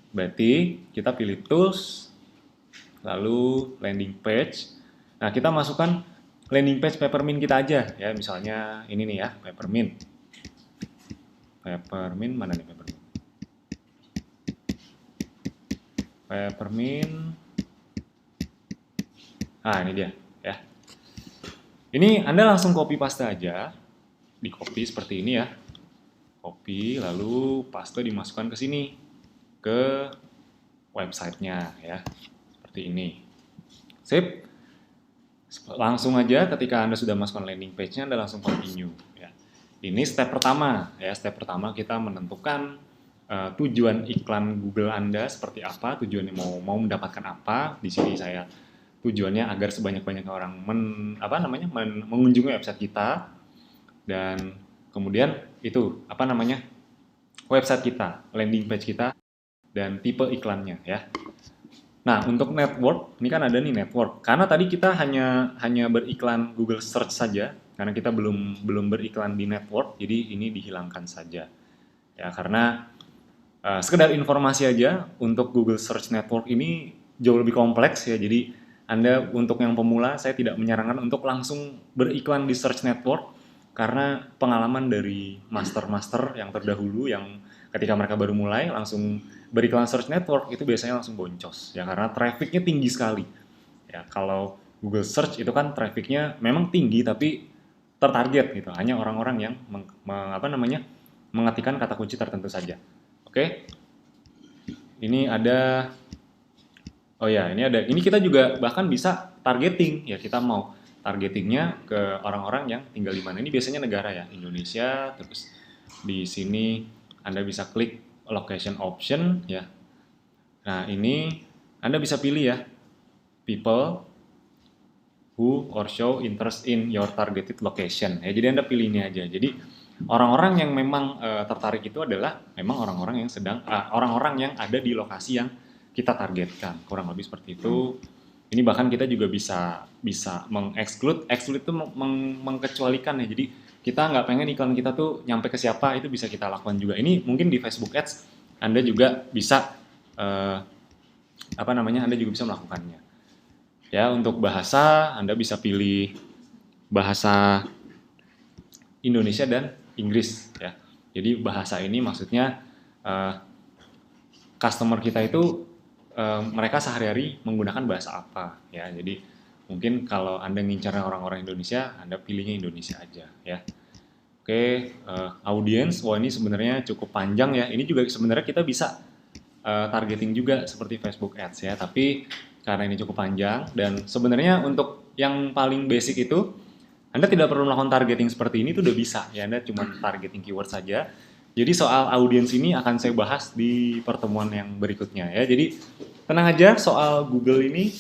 Berarti kita pilih tools, lalu landing page. Nah, kita masukkan landing page Peppermint kita aja ya. Misalnya ini nih ya, Peppermint. Peppermint mana nih Peppermint? Peppermint. Nah, ini dia ya. Ini Anda langsung copy paste aja. Di copy seperti ini ya. Copy lalu paste dimasukkan ke sini. Ke websitenya ya. Seperti ini. Sip. Langsung aja ketika Anda sudah masukkan landing page-nya, Anda langsung continue ya. Ini step pertama ya. Step pertama kita menentukan tujuan iklan Google Anda seperti apa, tujuannya mau mendapatkan apa. Di sini saya tujuannya agar sebanyak-banyaknya orang mengunjungi website kita, dan kemudian itu website kita, landing page kita, dan tipe iklannya ya. Nah, untuk network, ini kan ada nih network. Karena tadi kita hanya beriklan Google Search saja, karena kita belum beriklan di network, jadi ini dihilangkan saja. Ya, karena sekedar informasi aja, untuk Google Search Network ini jauh lebih kompleks ya. Jadi Anda untuk yang pemula, saya tidak menyarankan untuk langsung beriklan di Search Network, karena pengalaman dari master-master yang terdahulu yang ketika mereka baru mulai langsung beriklan search network itu biasanya langsung boncos ya, karena trafficnya tinggi sekali. Ya, kalau Google Search itu kan trafficnya memang tinggi tapi tertarget gitu, hanya orang-orang yang mengetikkan kata kunci tertentu saja. Oke, ini ada, oh ya, ini kita juga bahkan bisa targeting ya, kita mau targetingnya ke orang-orang yang tinggal di mana. Ini biasanya negara ya, Indonesia. Terus di sini Anda bisa klik location option ya. Nah, ini Anda bisa pilih ya, people who or show interest in your targeted location. Ya, jadi Anda pilih ini aja. Jadi orang-orang yang memang tertarik itu adalah memang orang-orang yang orang-orang yang ada di lokasi yang kita targetkan. Kurang lebih seperti itu. Ini bahkan kita juga bisa exclude itu mengkecualikan ya. Jadi kita nggak pengen iklan kita tuh nyampe ke siapa, itu bisa kita lakukan juga. Ini mungkin di Facebook Ads Anda juga bisa Anda juga bisa melakukannya. Ya, untuk bahasa Anda bisa pilih bahasa Indonesia dan Inggris ya. Jadi bahasa ini maksudnya customer kita itu mereka sehari-hari menggunakan bahasa apa ya. Jadi mungkin kalau Anda ngincarnya orang-orang Indonesia, Anda pilihnya Indonesia aja ya. Oke, audience, wah ini sebenarnya cukup panjang ya. Ini juga sebenarnya kita bisa targeting juga seperti Facebook Ads ya, tapi karena ini cukup panjang dan sebenarnya untuk yang paling basic itu Anda tidak perlu melakukan targeting seperti ini, itu udah bisa ya. Anda cuma targeting keyword saja. Jadi soal audience ini akan saya bahas di pertemuan yang berikutnya ya. Jadi tenang aja, soal Google ini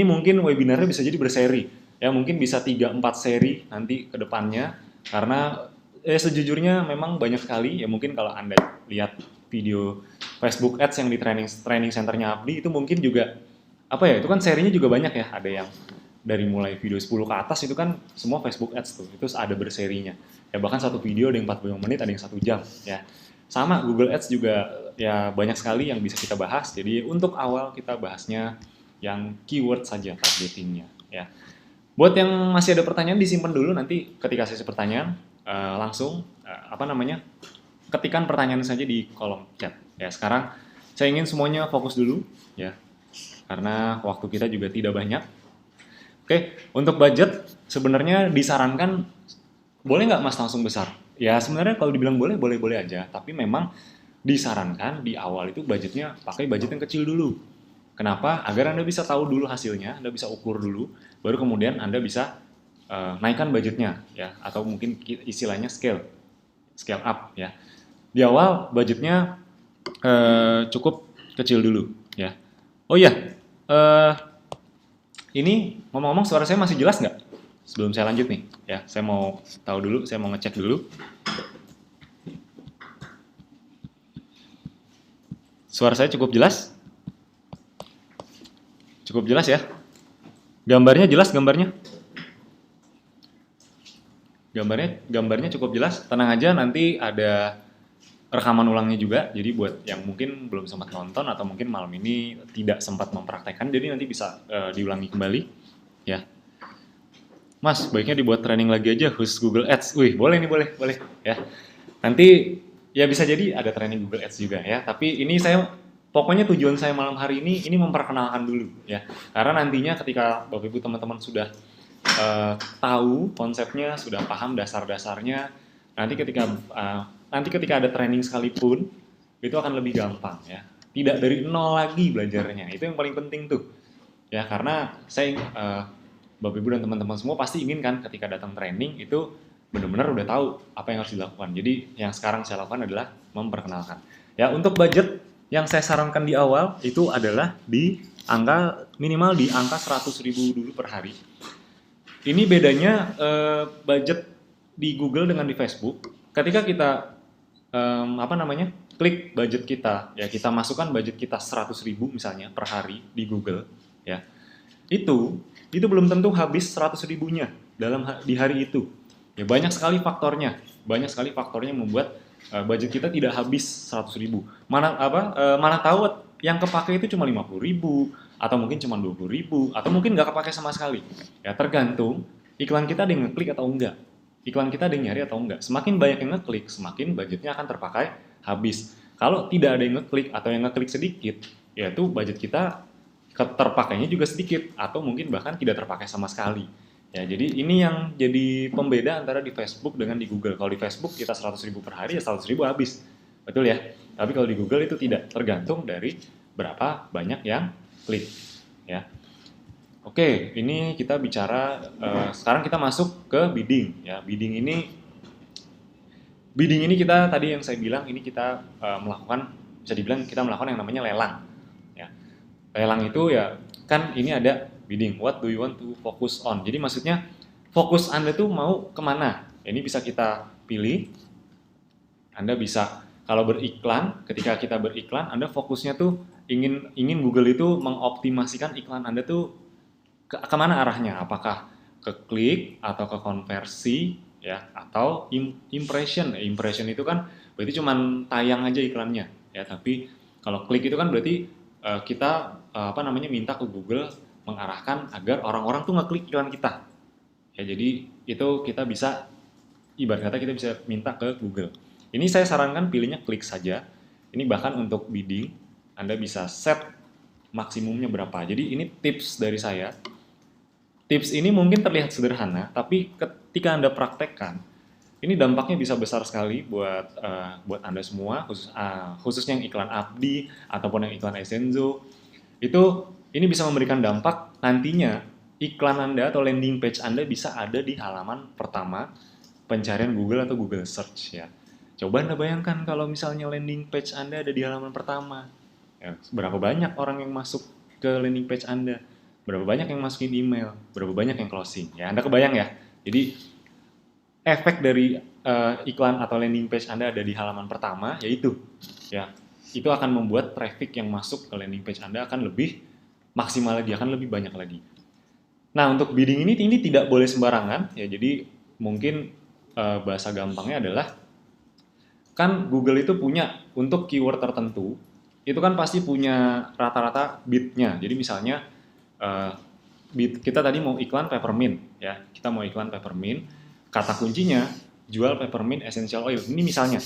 mungkin webinarnya bisa jadi berseri ya, mungkin bisa 3-4 seri nanti ke depannya, karena sejujurnya memang banyak sekali ya. Mungkin kalau Anda lihat video Facebook Ads yang di training centernya Abdi itu mungkin juga itu kan serinya juga banyak ya. Ada yang dari mulai video 10 ke atas itu kan semua Facebook Ads tuh, itu ada berserinya ya. Bahkan satu video ada yang 45 menit, ada yang 1 jam ya. Sama Google Ads juga ya, banyak sekali yang bisa kita bahas. Jadi untuk awal kita bahasnya yang keyword saja targetingnya ya. Buat yang masih ada pertanyaan disimpan dulu, nanti ketika sesi pertanyaan langsung ketikan pertanyaan saja di kolom chat ya. Sekarang saya ingin semuanya fokus dulu ya, karena waktu kita juga tidak banyak. Oke, untuk budget sebenarnya disarankan boleh nggak Mas langsung besar? Ya sebenarnya kalau dibilang boleh aja, tapi memang disarankan di awal itu budgetnya pakai budget yang kecil dulu. Kenapa? Agar Anda bisa tahu dulu hasilnya, Anda bisa ukur dulu, baru kemudian Anda bisa naikkan budgetnya ya, atau mungkin istilahnya scale up ya. Di awal budgetnya cukup kecil dulu ya. Oh iya, ini ngomong-ngomong suara saya masih jelas nggak? Sebelum saya lanjut nih, ya, saya mau tahu dulu, saya mau ngecek dulu. Suara saya cukup jelas? Cukup jelas ya? Gambarnya jelas gambarnya? Gambarnya cukup jelas. Tenang aja, nanti ada rekaman ulangnya juga. Jadi buat yang mungkin belum sempat nonton atau mungkin malam ini tidak sempat mempraktekkan, jadi nanti bisa diulangi kembali, ya. Mas, baiknya dibuat training lagi aja khusus Google Ads. Wih, boleh nih, boleh ya. Nanti ya bisa jadi ada training Google Ads juga ya. Tapi ini pokoknya tujuan saya malam hari ini memperkenalkan dulu ya. Karena nantinya ketika Bapak Ibu teman-teman sudah tahu konsepnya, sudah paham dasar-dasarnya, nanti ketika ada training sekalipun itu akan lebih gampang ya. Tidak dari nol lagi belajarnya. Itu yang paling penting tuh. Ya, karena Bapak Ibu dan teman-teman semua pasti ingin kan ketika datang training itu benar-benar udah tahu apa yang harus dilakukan. Jadi yang sekarang saya lakukan adalah memperkenalkan. Ya, untuk budget yang saya sarankan di awal itu adalah minimal di angka 100.000 dulu per hari. Ini bedanya budget di Google dengan di Facebook. Ketika kita klik budget kita, ya kita masukkan budget kita 100.000 misalnya per hari di Google, ya. Itu belum tentu habis 100.000-nya di hari itu. Ya banyak sekali faktornya membuat budget kita tidak habis 100.000. Mana tahu yang kepake itu cuma 50.000 atau mungkin cuma 20.000 atau mungkin nggak kepake sama sekali. Ya tergantung iklan kita ada yang ngeklik atau enggak. Iklan kita ada yang nyari atau enggak. Semakin banyak yang ngeklik, semakin budgetnya akan terpakai habis. Kalau tidak ada yang ngeklik atau yang ngeklik sedikit, ya itu budget kita terpakainya juga sedikit atau mungkin bahkan tidak terpakai sama sekali. Ya, jadi ini yang jadi pembeda antara di Facebook dengan di Google. Kalau di Facebook kita 100.000 per hari ya 100.000 habis. Betul ya? Tapi kalau di Google itu tidak, tergantung dari berapa banyak yang klik. Ya. Oke, ini kita bicara sekarang kita masuk ke bidding. Ya, bidding ini kita tadi yang saya bilang ini kita melakukan, bisa dibilang kita melakukan yang namanya lelang. Ya, lelang itu ya kan ini ada bidding. What do you want to focus on? Jadi maksudnya fokus Anda tuh mau kemana? Ini bisa kita pilih. Anda bisa kalau beriklan, ketika kita beriklan, Anda fokusnya tuh ingin Google itu mengoptimasikan iklan Anda tuh kemana arahnya? Apakah ke klik atau ke konversi ya atau impression? Impression itu kan berarti cuman tayang aja iklannya ya. Tapi kalau klik itu kan berarti kita apa namanya minta ke Google mengarahkan agar orang-orang tuh ngeklik iklan kita. Ya jadi itu kita bisa ibarat kata kita bisa minta ke Google. Ini saya sarankan pilihnya klik saja. Ini bahkan untuk bidding Anda bisa set maksimumnya berapa. Jadi ini tips dari saya. Tips ini mungkin terlihat sederhana, tapi ketika Anda praktekkan, ini dampaknya bisa besar sekali buat Anda semua, khususnya yang iklan Abdi ataupun yang iklan Essenzo. Ini bisa memberikan dampak nantinya iklan Anda atau landing page Anda bisa ada di halaman pertama pencarian Google atau Google Search ya. Coba Anda bayangkan kalau misalnya landing page Anda ada di halaman pertama. Ya, berapa banyak orang yang masuk ke landing page Anda? Berapa banyak yang masukin email, berapa banyak yang closing. Ya, Anda kebayang ya. Jadi efek dari iklan atau landing page Anda ada di halaman pertama yaitu ya, itu akan membuat traffic yang masuk ke landing page Anda akan lebih maksimal lagi, akan lebih banyak lagi. Nah, untuk bidding ini tidak boleh sembarangan ya. Jadi mungkin bahasa gampangnya adalah kan Google itu punya untuk keyword tertentu itu kan pasti punya rata-rata bidnya. Jadi misalnya kita tadi mau iklan peppermint ya, kita mau iklan peppermint, kata kuncinya jual peppermint essential oil ini misalnya.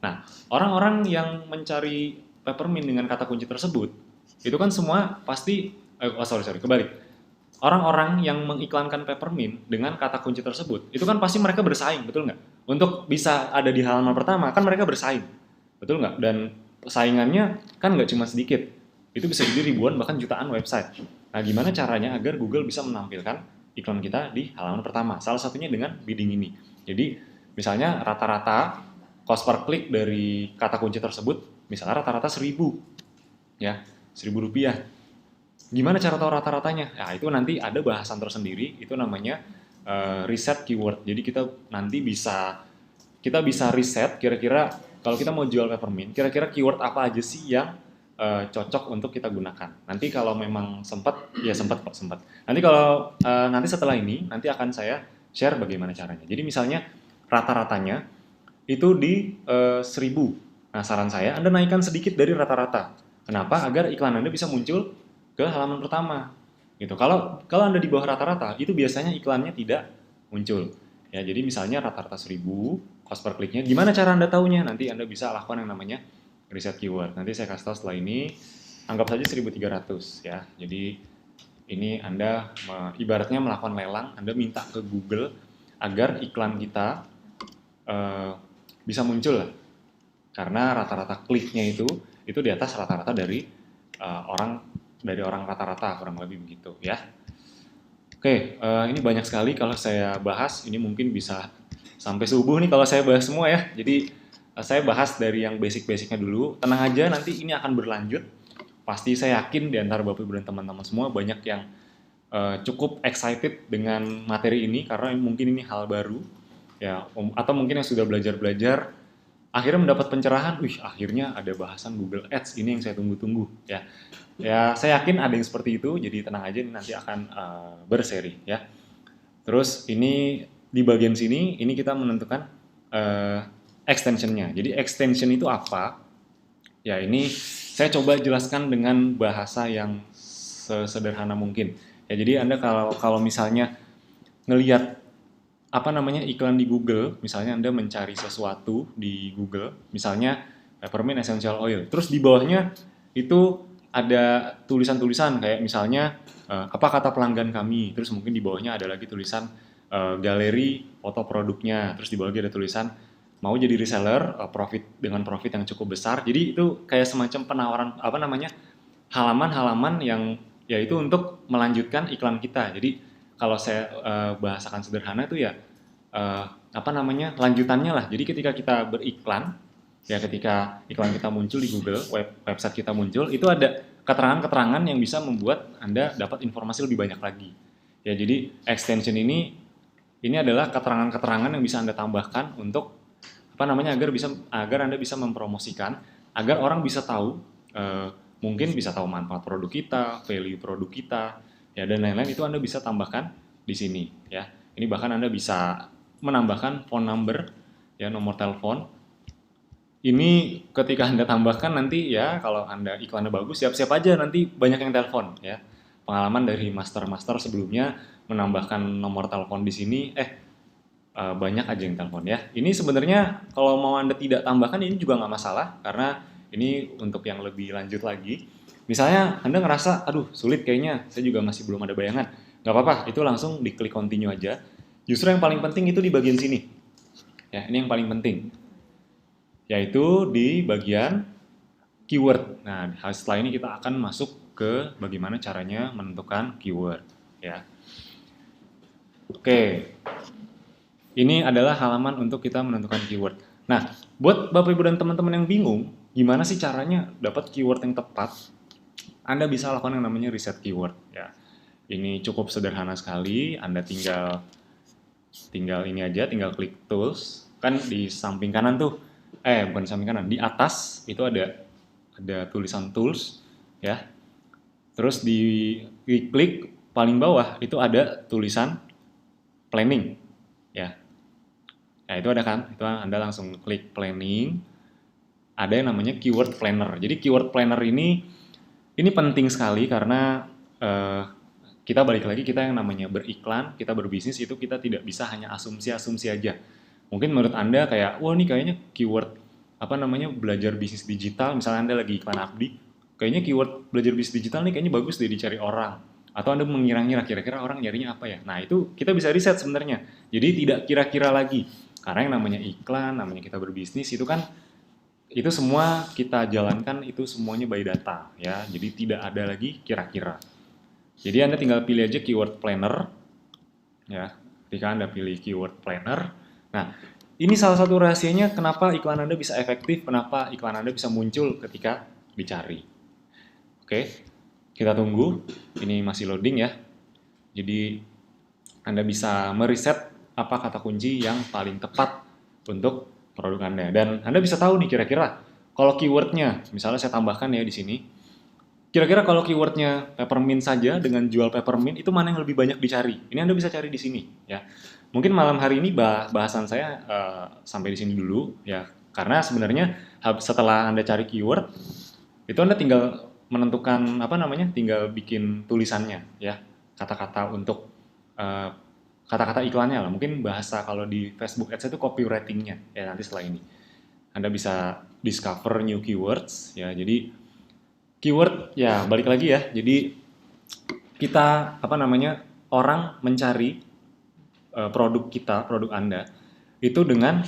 Nah, orang-orang yang mencari peppermint dengan kata kunci tersebut itu kan semua pasti kebalik. Orang-orang yang mengiklankan peppermint dengan kata kunci tersebut itu kan pasti mereka bersaing, betul nggak? Untuk bisa ada di halaman pertama kan mereka bersaing, betul nggak? Dan saingannya kan nggak cuma sedikit, itu bisa jadi ribuan bahkan jutaan website. Nah, gimana caranya agar Google bisa menampilkan iklan kita di halaman pertama? Salah satunya dengan bidding ini. Jadi, misalnya rata-rata cost per klik dari kata kunci tersebut, misalnya rata-rata 1.000, ya, 1.000 rupiah. Gimana cara tahu rata-ratanya? Nah, itu nanti ada bahasan tersendiri, itu namanya riset keyword. Jadi kita bisa riset kira-kira kalau kita mau jual peppermint, kira-kira keyword apa aja sih yang cocok untuk kita gunakan. Nanti kalau memang sempat, ya sempat. Nanti kalau nanti setelah ini, nanti akan saya share bagaimana caranya. Jadi misalnya rata-ratanya itu di 1.000. Nah, saran saya Anda naikkan sedikit dari rata-rata. Kenapa? Agar iklan Anda bisa muncul ke halaman pertama. Gitu. Kalau Anda di bawah rata-rata, itu biasanya iklannya tidak muncul. Ya, jadi misalnya rata-rata 1.000, cost per kliknya. Gimana cara Anda tahunya? Nanti Anda bisa lakukan yang namanya riset keyword. Nanti saya kasih tahu setelah ini. Anggap saja 1.300 ya. Jadi ini Anda ibaratnya melakukan lelang, Anda minta ke Google agar iklan kita bisa muncul lah. Karena rata-rata kliknya itu di atas rata-rata dari orang rata-rata, kurang lebih begitu ya. Oke, ini banyak sekali kalau saya bahas, ini mungkin bisa sampai subuh nih kalau saya bahas semua ya. Jadi saya bahas dari yang basic-basicnya dulu. Tenang aja, nanti ini akan berlanjut. Pasti saya yakin di antara Bapak Ibu dan teman-teman semua banyak yang cukup excited dengan materi ini karena mungkin ini hal baru ya, atau mungkin yang sudah belajar-belajar akhirnya mendapat pencerahan, akhirnya ada bahasan Google Ads ini yang saya tunggu-tunggu ya. Ya, saya yakin ada yang seperti itu, jadi tenang aja, nanti akan berseri ya. Terus ini di bagian sini, ini kita menentukan extension-nya. Jadi extension itu apa? Ya, ini saya coba jelaskan dengan bahasa yang sesederhana mungkin. Ya, jadi Anda kalau misalnya ngelihat iklan di Google, misalnya Anda mencari sesuatu di Google, misalnya peppermint essential oil. Terus di bawahnya itu ada tulisan-tulisan kayak misalnya apa kata pelanggan kami. Terus mungkin di bawahnya ada lagi tulisan galeri foto produknya. Terus di bawahnya ada tulisan mau jadi reseller, dengan profit yang cukup besar. Jadi itu kayak semacam penawaran apa namanya halaman-halaman yang yaitu untuk melanjutkan iklan kita. Jadi kalau saya bahasakan sederhana itu ya apa namanya lanjutannya lah. Jadi ketika kita beriklan, ya ketika iklan kita muncul di Google, website kita muncul, itu ada keterangan-keterangan yang bisa membuat Anda dapat informasi lebih banyak lagi. Ya jadi extension ini adalah keterangan-keterangan yang bisa Anda tambahkan untuk apa namanya agar Anda bisa mempromosikan, agar orang bisa tahu mungkin bisa tahu manfaat produk kita, value produk kita, ya dan lain-lain itu Anda bisa tambahkan di sini ya. Ini bahkan Anda bisa menambahkan phone number ya, nomor telepon. Ini ketika Anda tambahkan nanti ya kalau Anda iklannya bagus siap-siap aja nanti banyak yang telepon ya. Pengalaman dari master-master sebelumnya menambahkan nomor telepon di sini banyak aja yang telepon ya. Ini sebenarnya kalau mau Anda tidak tambahkan ini juga nggak masalah karena ini untuk yang lebih lanjut lagi. Misalnya Anda ngerasa, aduh sulit kayaknya, saya juga masih belum ada bayangan. Nggak apa-apa, itu langsung diklik continue aja. Justru yang paling penting itu di bagian sini. Ya, ini yang paling penting. Yaitu di bagian keyword. Nah, setelah ini kita akan masuk ke bagaimana caranya menentukan keyword. Ya. Oke, ini adalah halaman untuk kita menentukan keyword. Nah, buat Bapak Ibu dan teman-teman yang bingung, gimana sih caranya dapat keyword yang tepat? Anda bisa lakukan yang namanya riset keyword. Ya, ini cukup sederhana sekali. Anda tinggal ini aja, tinggal klik tools. Kan di samping kanan tuh, bukan di samping kanan, di atas itu ada tulisan tools, ya. Terus di klik paling bawah itu ada tulisan planning, ya. Nah itu ada kan, itu Anda langsung klik planning. Ada yang namanya keyword planner. Jadi keyword planner ini penting sekali karena kita balik lagi, kita yang namanya beriklan, kita berbisnis itu kita tidak bisa hanya asumsi-asumsi aja. Mungkin menurut Anda kayak, wah ini kayaknya keyword apa namanya belajar bisnis digital, misalnya Anda lagi iklan Abdi, kayaknya keyword belajar bisnis digital nih kayaknya bagus deh dicari orang. Atau Anda mengira-ngira kira-kira orang nyarinya apa ya. Nah itu kita bisa riset sebenarnya. Jadi tidak kira-kira lagi. Karena yang namanya iklan, namanya kita berbisnis itu kan itu semua kita jalankan itu semuanya by data ya. Jadi tidak ada lagi kira-kira. Jadi Anda tinggal pilih aja keyword planner ya. Ketika Anda pilih keyword planner, nah ini salah satu rahasianya kenapa iklan Anda bisa efektif, kenapa iklan Anda bisa muncul ketika dicari. Oke, kita tunggu. Ini masih loading ya. Jadi Anda bisa meriset apa kata kunci yang paling tepat untuk produk Anda. Dan Anda bisa tahu nih kira-kira kalau keywordnya, misalnya saya tambahkan ya di sini, kira-kira kalau keywordnya peppermint saja dengan jual peppermint itu mana yang lebih banyak dicari? Ini Anda bisa cari di sini ya. Mungkin malam hari ini bahasan saya sampai di sini dulu ya. Karena sebenarnya setelah Anda cari keyword itu Anda tinggal menentukan apa namanya, tinggal bikin tulisannya ya. Kata-kata untuk kata-kata iklannya lah. Mungkin bahasa kalau di Facebook Ads itu copywriting-nya ya nanti setelah ini. Anda bisa discover new keywords ya. Jadi keyword ya balik lagi ya. Jadi kita apa namanya orang mencari produk kita, produk Anda itu dengan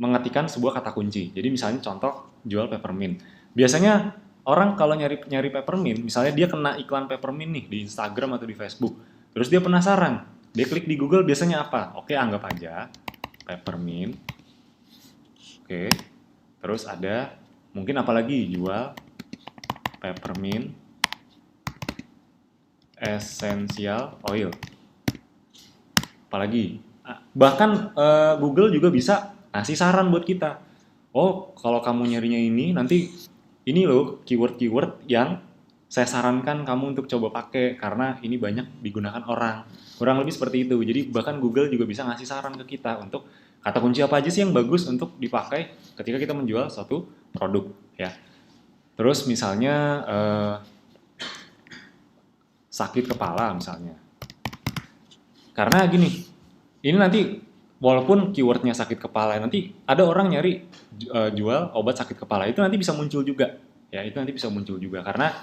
mengetikkan sebuah kata kunci. Jadi misalnya contoh jual peppermint. Biasanya orang kalau nyari peppermint, misalnya dia kena iklan peppermint nih di Instagram atau di Facebook. Terus dia penasaran, dia klik di Google biasanya apa? Oke, anggap aja peppermint. Oke. Terus ada mungkin apalagi jual peppermint essential oil. Apalagi bahkan Google juga bisa ngasih saran buat kita. Oh, kalau kamu nyarinya ini nanti ini loh keyword-keyword yang saya sarankan kamu untuk coba pakai karena ini banyak digunakan orang. Kurang lebih seperti itu. Jadi bahkan Google juga bisa ngasih saran ke kita untuk kata kunci apa aja sih yang bagus untuk dipakai ketika kita menjual suatu produk ya. Terus misalnya sakit kepala misalnya. Karena gini, ini nanti walaupun keywordnya sakit kepala, nanti ada orang nyari jual obat sakit kepala, itu nanti bisa muncul juga. Ya, itu nanti bisa muncul juga karena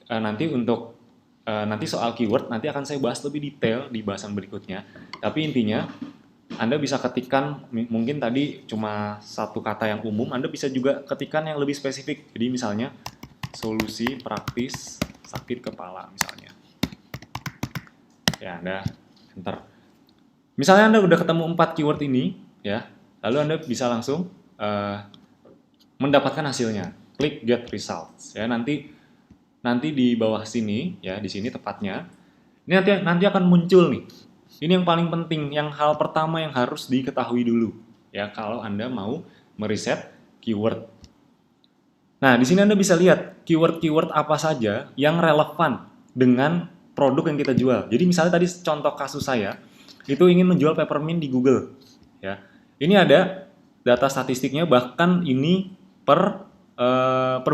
nanti untuk nanti soal keyword nanti akan saya bahas lebih detail di bahasan berikutnya. Tapi intinya Anda bisa ketikkan mungkin tadi cuma satu kata yang umum, Anda bisa juga ketikkan yang lebih spesifik. Jadi misalnya solusi praktis sakit kepala misalnya. Ya, Anda enter. Misalnya Anda udah ketemu 4 keyword ini, ya, lalu Anda bisa langsung mendapatkan hasilnya. Klik get results. Ya, nanti di bawah sini, ya, di sini tepatnya, ini nanti akan muncul nih. Ini yang paling penting, yang hal pertama yang harus diketahui dulu, ya, kalau Anda mau meriset keyword. Nah, di sini Anda bisa lihat keyword-keyword apa saja yang relevan dengan produk yang kita jual. Jadi misalnya tadi contoh kasus saya, itu ingin menjual peppermint di Google. Ya, ini ada data statistiknya bahkan ini per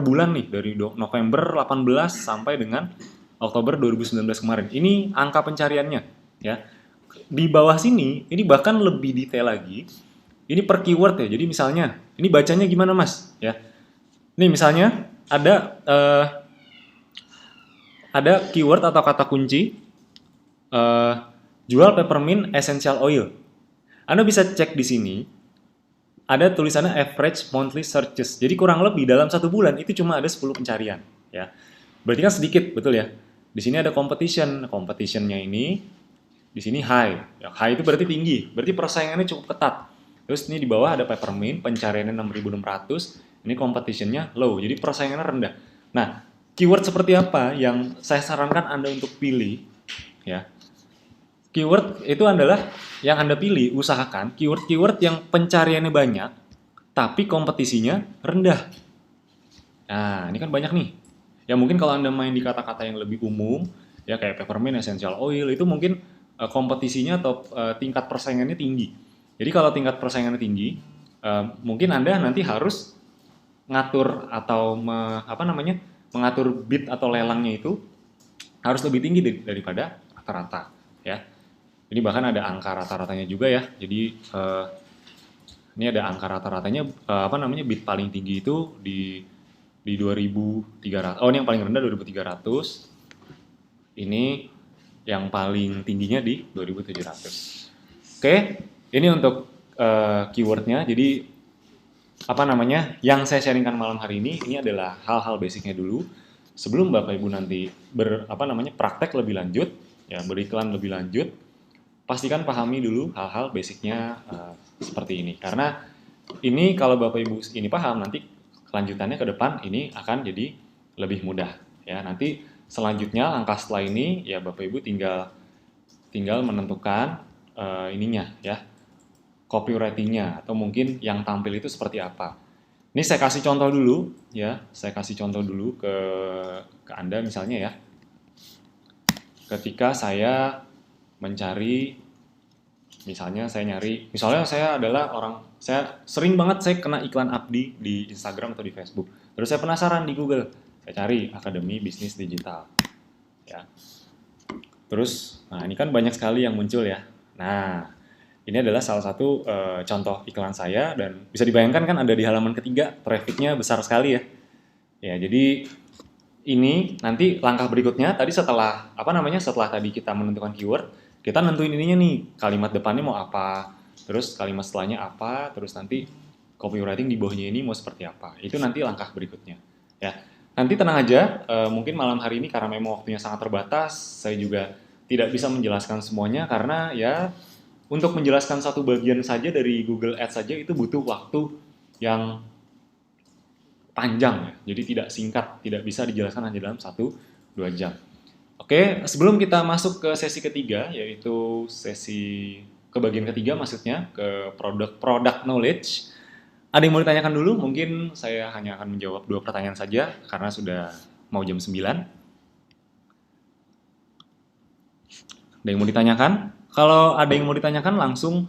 bulan nih dari November 18 sampai dengan Oktober 2019 kemarin. Ini angka pencariannya, ya. Di bawah sini ini bahkan lebih detail lagi. Ini per keyword ya. Jadi misalnya, ini bacanya gimana Mas? Ya. Nih misalnya ada keyword atau kata kunci eh, jual peppermint essential oil. Anda bisa cek di sini ada tulisannya average monthly searches. Jadi kurang lebih dalam 1 bulan itu cuma ada 10 pencarian, ya. Berarti kan sedikit, betul ya? Di sini ada competition. Competitionnya ini di sini high. Ya, high itu berarti tinggi. Berarti persaingannya cukup ketat. Terus ini di bawah ada peppermint, pencariannya 6.600. Ini competitionnya low. Jadi persaingannya rendah. Nah, keyword seperti apa yang saya sarankan Anda untuk pilih, ya? Keyword itu adalah yang Anda pilih, usahakan keyword-keyword yang pencariannya banyak, tapi kompetisinya rendah. Nah, ini kan banyak nih. Ya mungkin kalau Anda main di kata-kata yang lebih umum, ya kayak peppermint, essential oil, itu mungkin kompetisinya atau tingkat persaingannya tinggi. Jadi kalau tingkat persaingannya tinggi, mungkin Anda nanti harus ngatur atau mengatur bid atau lelangnya itu harus lebih tinggi daripada rata-rata, ya. Ini bahkan ada angka rata-ratanya juga ya. Jadi ini ada angka rata-ratanya bid paling tinggi itu di 2.300. Oh, ini yang paling rendah 2.300. Ini yang paling tingginya di 2.700. Oke, ini untuk keywordnya. Jadi yang saya sharingkan malam hari ini adalah hal-hal basicnya dulu. Sebelum Bapak Ibu nanti praktek lebih lanjut, ya beriklan lebih lanjut, pastikan pahami dulu hal-hal basicnya seperti ini. Karena ini kalau Bapak Ibu ini paham, nanti kelanjutannya ke depan ini akan jadi lebih mudah. Ya, nanti selanjutnya langkah setelah ini ya Bapak Ibu tinggal menentukan ininya ya, copywritingnya atau mungkin yang tampil itu seperti apa. Ini saya kasih contoh dulu ya, saya kasih contoh dulu ke Anda misalnya ya. Ketika saya mencari, misalnya saya adalah saya sering banget saya kena iklan Abdi di Instagram atau di Facebook. Terus saya penasaran di Google, saya cari Akademi Bisnis Digital. Ya. Terus, nah ini kan banyak sekali yang muncul ya. Nah, ini adalah salah satu contoh iklan saya dan bisa dibayangkan kan ada di halaman ketiga, trafficnya besar sekali ya. Ya, jadi ini nanti langkah berikutnya tadi setelah tadi kita menentukan keyword, kita nentuin ininya nih, kalimat depannya mau apa, terus kalimat setelahnya apa, terus nanti copywriting di bawahnya ini mau seperti apa. Itu nanti langkah berikutnya. Ya. Nanti tenang aja, mungkin malam hari ini karena memang waktunya sangat terbatas, saya juga tidak bisa menjelaskan semuanya karena ya untuk menjelaskan satu bagian saja dari Google Ads saja itu butuh waktu yang panjang ya. Jadi tidak singkat, tidak bisa dijelaskan hanya dalam 1-2 jam. Oke, sebelum kita masuk ke sesi ketiga, yaitu ke bagian ketiga maksudnya, ke product knowledge, ada yang mau ditanyakan dulu? Mungkin saya hanya akan menjawab 2 pertanyaan saja, karena sudah mau jam 9. Ada yang mau ditanyakan? Kalau ada yang mau ditanyakan, langsung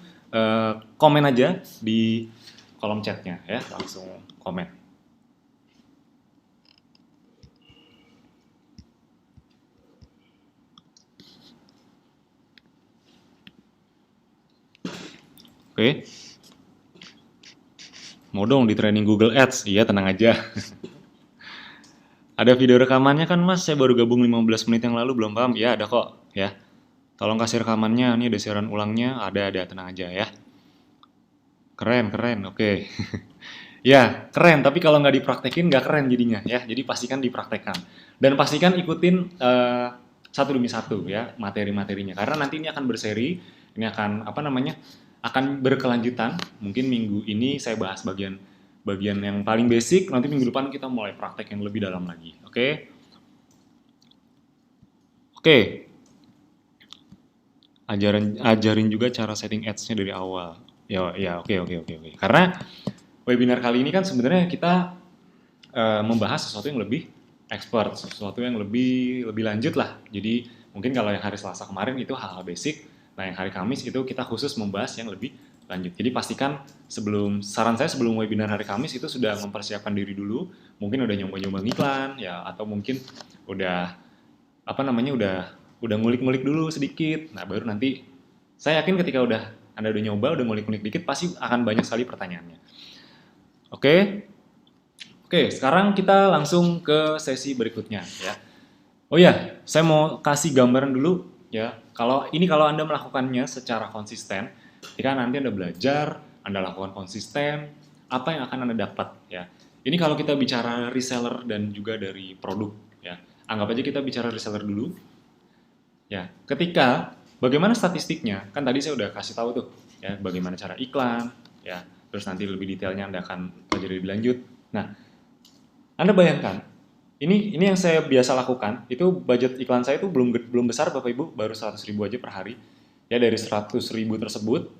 komen aja di kolom chatnya ya, langsung komen. Oke. Mau dong di training Google Ads? Iya, tenang aja. Ada video rekamannya kan Mas? Saya baru gabung 15 menit yang lalu, belum paham? Ya, ada kok. Ya, tolong kasih rekamannya. Ini ada siaran ulangnya. Ada, tenang aja ya. Keren, keren. Oke. Ya, keren. Tapi kalau nggak dipraktekin, nggak keren jadinya. Ya, jadi pastikan dipraktekkan. Dan pastikan ikutin satu demi satu ya materi-materinya. Karena nanti ini akan berseri. Ini akan apa namanya? Akan berkelanjutan. Mungkin minggu ini saya bahas bagian yang paling basic. Nanti minggu depan kita mulai praktek yang lebih dalam lagi. Oke? Oke. Ajarin juga cara setting ads-nya dari awal. Ya, ya, oke. Karena webinar kali ini kan sebenarnya kita membahas sesuatu yang lebih expert, sesuatu yang lebih lanjut lah. Jadi mungkin kalau yang hari Selasa kemarin itu hal-hal basic, nah yang hari Kamis itu kita khusus membahas yang lebih lanjut. Jadi pastikan saran saya sebelum webinar hari Kamis itu sudah mempersiapkan diri dulu, mungkin udah nyoba-nyoba iklan ya, atau mungkin udah apa namanya udah ngulik-ngulik dulu sedikit. Nah baru nanti saya yakin ketika Anda udah nyoba, udah ngulik-ngulik dikit, pasti akan banyak sekali pertanyaannya. Oke. Oke, sekarang kita langsung ke sesi berikutnya ya. Oh ya, saya mau kasih gambaran dulu ya. Kalau Anda melakukannya secara konsisten, ketika nanti Anda belajar, Anda lakukan konsisten, apa yang akan Anda dapat ya. Ini kalau kita bicara reseller dan juga dari produk ya. Anggap aja kita bicara reseller dulu. Ya, ketika bagaimana statistiknya? Kan tadi saya udah kasih tahu tuh ya, bagaimana cara iklan ya. Terus nanti lebih detailnya Anda akan pelajari lebih lanjut. Nah, Anda bayangkan, ini yang saya biasa lakukan, itu budget iklan saya itu belum besar Bapak Ibu, baru 100.000 aja per hari. Ya dari 100.000 tersebut,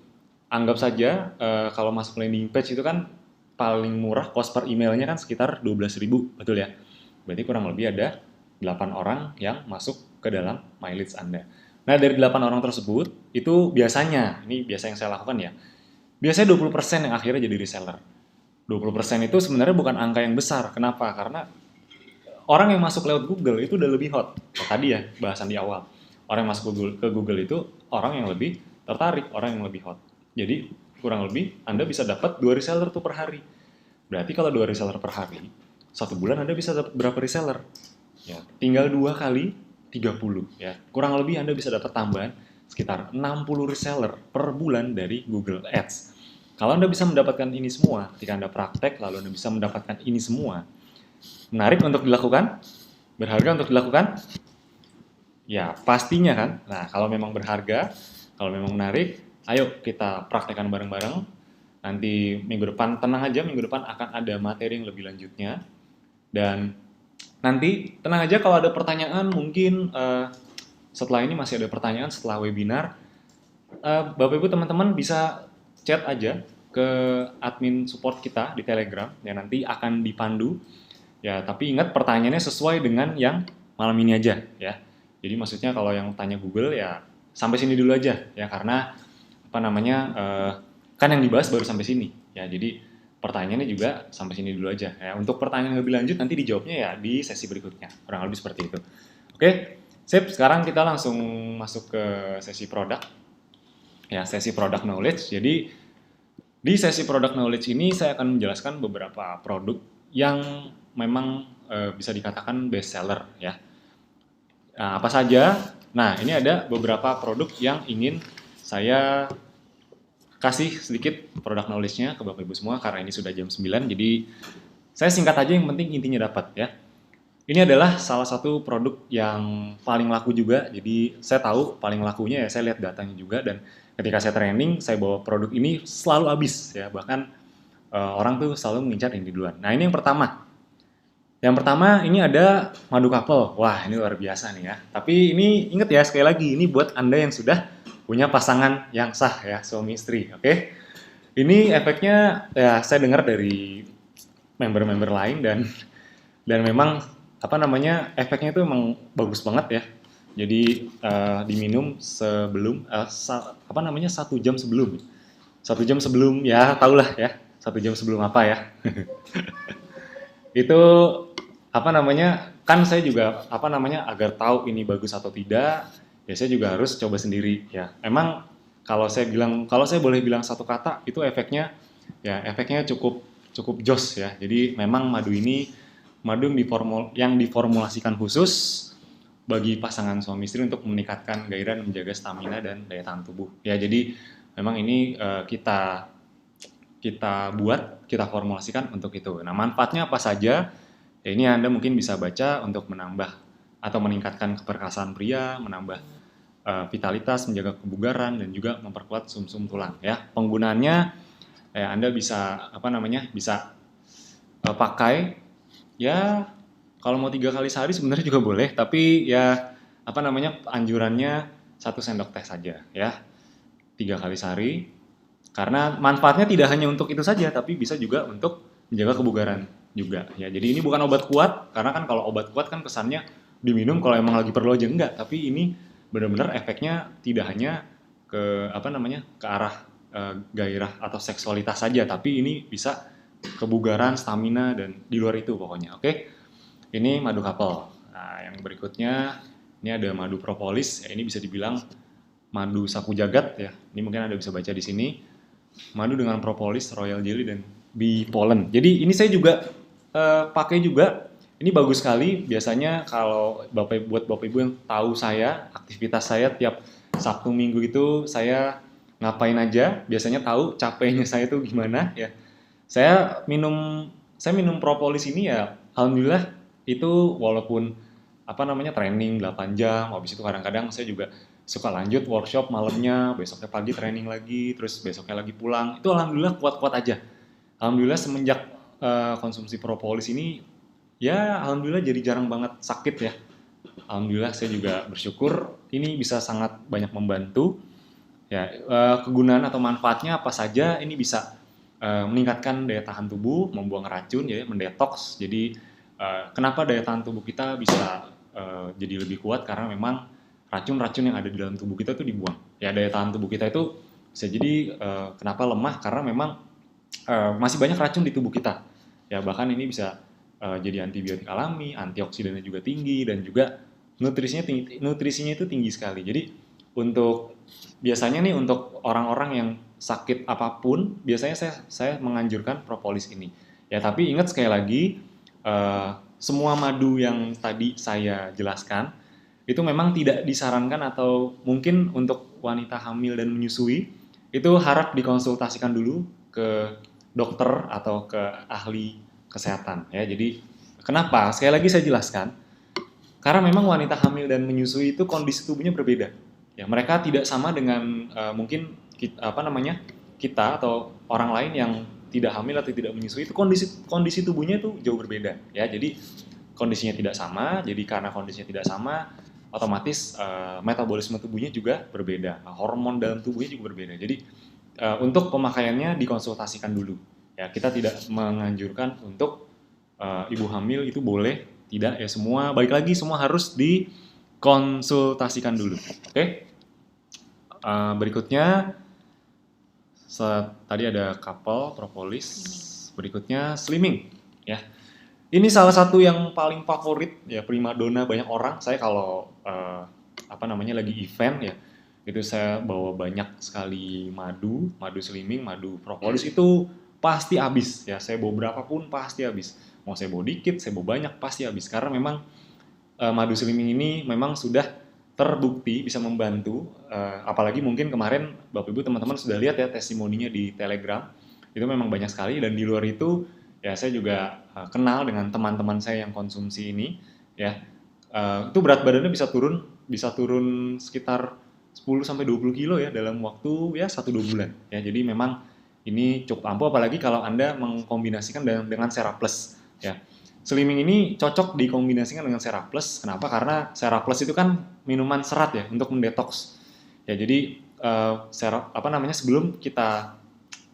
anggap saja kalau masuk landing page itu kan paling murah cost per emailnya kan sekitar 12.000, betul ya? Berarti kurang lebih ada 8 orang yang masuk ke dalam my leads Anda. Nah dari 8 orang tersebut, itu biasanya, ini biasa yang saya lakukan ya, biasanya 20% yang akhirnya jadi reseller. 20% itu sebenarnya bukan angka yang besar. Kenapa? Karena orang yang masuk lewat Google itu udah lebih hot. Oh, tadi ya bahasan di awal. Orang yang masuk ke Google itu orang yang lebih tertarik, orang yang lebih hot. Jadi kurang lebih Anda bisa dapat 2 reseller tuh per hari. Berarti kalau 2 reseller per hari, 1 bulan Anda bisa dapat berapa reseller? Ya, tinggal 2 kali 30 ya. Kurang lebih Anda bisa dapat tambahan sekitar 60 reseller per bulan dari Google Ads. Kalau Anda bisa mendapatkan ini semua, ketika Anda praktek, lalu Anda bisa mendapatkan ini semua, menarik untuk dilakukan? Berharga untuk dilakukan? Ya, pastinya kan. Nah, kalau memang berharga, kalau memang menarik, ayo kita praktekkan bareng-bareng. Nanti minggu depan, tenang aja, minggu depan akan ada materi yang lebih lanjutnya. Dan nanti, tenang aja kalau ada pertanyaan, mungkin setelah ini masih ada pertanyaan setelah webinar, Bapak Ibu teman-teman bisa chat aja ke admin support kita di Telegram yang nanti akan dipandu ya, tapi ingat pertanyaannya sesuai dengan yang malam ini aja ya. Jadi maksudnya kalau yang tanya Google ya sampai sini dulu aja ya, karena apa namanya kan yang dibahas baru sampai sini ya, jadi pertanyaannya juga sampai sini dulu aja ya. Untuk pertanyaan yang lebih lanjut nanti dijawabnya ya di sesi berikutnya, kurang lebih seperti itu. Oke, sip. Sekarang kita langsung masuk ke sesi produk. Ya, sesi product knowledge. Jadi di sesi product knowledge ini saya akan menjelaskan beberapa produk yang memang bisa dikatakan best seller ya. Nah, apa saja? Nah, ini ada beberapa produk yang ingin saya kasih sedikit product knowledge-nya ke Bapak Ibu semua karena ini sudah jam 9. Jadi saya singkat aja, yang penting intinya dapat ya. Ini adalah salah satu produk yang paling laku juga. Jadi saya tahu paling lakunya ya, saya lihat datanya juga, dan ketika saya training, saya bawa produk ini selalu habis ya. Bahkan orang tuh selalu mengincar ini duluan. Nah, ini yang pertama. Yang pertama ini ada madu couple. Wah, ini luar biasa nih ya. Tapi ini ingat ya, sekali lagi ini buat Anda yang sudah punya pasangan yang sah ya, suami istri. Oke. Ini efeknya ya saya dengar dari member-member lain, dan memang apa namanya, efeknya itu memang bagus banget ya. Jadi diminum sebelum apa namanya 1 jam sebelum. 1 jam sebelum ya, tahulah ya. 1 jam sebelum apa ya. Itu apa namanya, kan saya juga apa namanya agar tahu ini bagus atau tidak, ya saya juga harus coba sendiri ya. Emang kalau saya boleh bilang satu kata, itu efeknya cukup cukup jos ya. Jadi memang madu ini madu yang diformulasikan khusus bagi pasangan suami istri untuk meningkatkan gairah dan menjaga stamina dan daya tahan tubuh. Ya, jadi memang ini kita formulasikan untuk itu. Nah, manfaatnya apa saja? Ya, ini Anda mungkin bisa baca untuk menambah atau meningkatkan keperkasaan pria, menambah vitalitas, menjaga kebugaran, dan juga memperkuat sumsum tulang. Ya, penggunaannya Anda bisa bisa pakai ya kalau mau 3 kali sehari sebenarnya juga boleh, tapi ya anjurannya 1 sendok teh saja ya 3 kali sehari. Karena manfaatnya tidak hanya untuk itu saja, tapi bisa juga untuk menjaga kebugaran juga. Ya, jadi ini bukan obat kuat, karena kan kalau obat kuat kan kesannya diminum kalau emang lagi perlu aja, enggak. Tapi ini benar-benar efeknya tidak hanya ke arah gairah atau seksualitas saja, tapi ini bisa kebugaran, stamina, dan di luar itu pokoknya. Oke, ini madu kapel. Nah, yang berikutnya ini ada madu propolis. Ya, ini bisa dibilang madu sapu jagat ya. Ini mungkin Anda bisa baca di sini. Madu dengan propolis, royal jelly, dan bee pollen. Jadi ini saya juga pakai juga. Ini bagus sekali. Biasanya kalau buat Bapak Ibu yang tahu aktivitas saya tiap Sabtu Minggu itu saya ngapain aja. Biasanya tahu capeknya saya itu gimana ya. Saya minum propolis ini ya, alhamdulillah itu walaupun training 8 jam, habis itu kadang-kadang saya juga suka lanjut workshop malamnya, besoknya pagi training lagi, terus besoknya lagi pulang. Itu alhamdulillah kuat-kuat aja. Alhamdulillah semenjak konsumsi propolis ini, ya alhamdulillah jadi jarang banget sakit ya. Alhamdulillah saya juga bersyukur ini bisa sangat banyak membantu. Ya, kegunaan atau manfaatnya apa saja, ini bisa meningkatkan daya tahan tubuh, membuang racun, ya, mendetoks. Jadi kenapa daya tahan tubuh kita bisa jadi lebih kuat? Karena memang racun-racun yang ada di dalam tubuh kita itu dibuang. Ya, daya tahan tubuh kita itu bisa jadi kenapa lemah? Karena memang masih banyak racun di tubuh kita. Ya, bahkan ini bisa jadi antibiotik alami, antioksidannya juga tinggi, dan juga nutrisinya itu tinggi sekali. Jadi biasanya nih untuk orang-orang yang sakit apapun, biasanya saya menganjurkan propolis ini. Ya, tapi ingat sekali lagi, semua madu yang tadi saya jelaskan itu memang tidak disarankan, atau mungkin untuk wanita hamil dan menyusui itu harap dikonsultasikan dulu ke dokter atau ke ahli kesehatan. Ya, jadi kenapa? Sekali lagi saya jelaskan, karena memang wanita hamil dan menyusui itu kondisi tubuhnya berbeda. Ya, mereka tidak sama dengan mungkin kita atau orang lain yang tidak hamil atau tidak menyusui, itu kondisi tubuhnya itu jauh berbeda ya. Jadi kondisinya tidak sama, jadi karena kondisinya tidak sama, otomatis metabolisme tubuhnya juga berbeda, hormon dalam tubuhnya juga berbeda. Jadi untuk pemakaiannya dikonsultasikan dulu ya. Kita tidak menganjurkan untuk ibu hamil itu boleh, tidak ya. Semua balik lagi, semua harus dikonsultasikan dulu. Oke. Berikutnya tadi ada couple, propolis, berikutnya slimming ya. Ini salah satu yang paling favorit ya, primadona banyak orang. Saya kalau lagi event ya, itu saya bawa banyak sekali madu slimming, madu propolis, itu pasti habis ya. Saya bawa berapa pun pasti habis. Mau saya bawa dikit, saya bawa banyak, pasti habis. Karena memang madu slimming ini memang sudah terbukti bisa membantu, apalagi mungkin kemarin Bapak Ibu teman-teman sudah lihat ya testimoninya di Telegram, itu memang banyak sekali. Dan di luar itu ya saya juga kenal dengan teman-teman saya yang konsumsi ini ya, itu berat badannya bisa turun sekitar 10-20 kilo ya dalam waktu ya 1-2 bulan ya. Jadi memang ini cukup ampuh, apalagi kalau Anda mengkombinasikan dengan Seraplus ya. Slimming ini cocok dikombinasikan dengan Seraplus. Kenapa? Karena Seraplus itu kan minuman serat ya, untuk mendetoks. Ya, jadi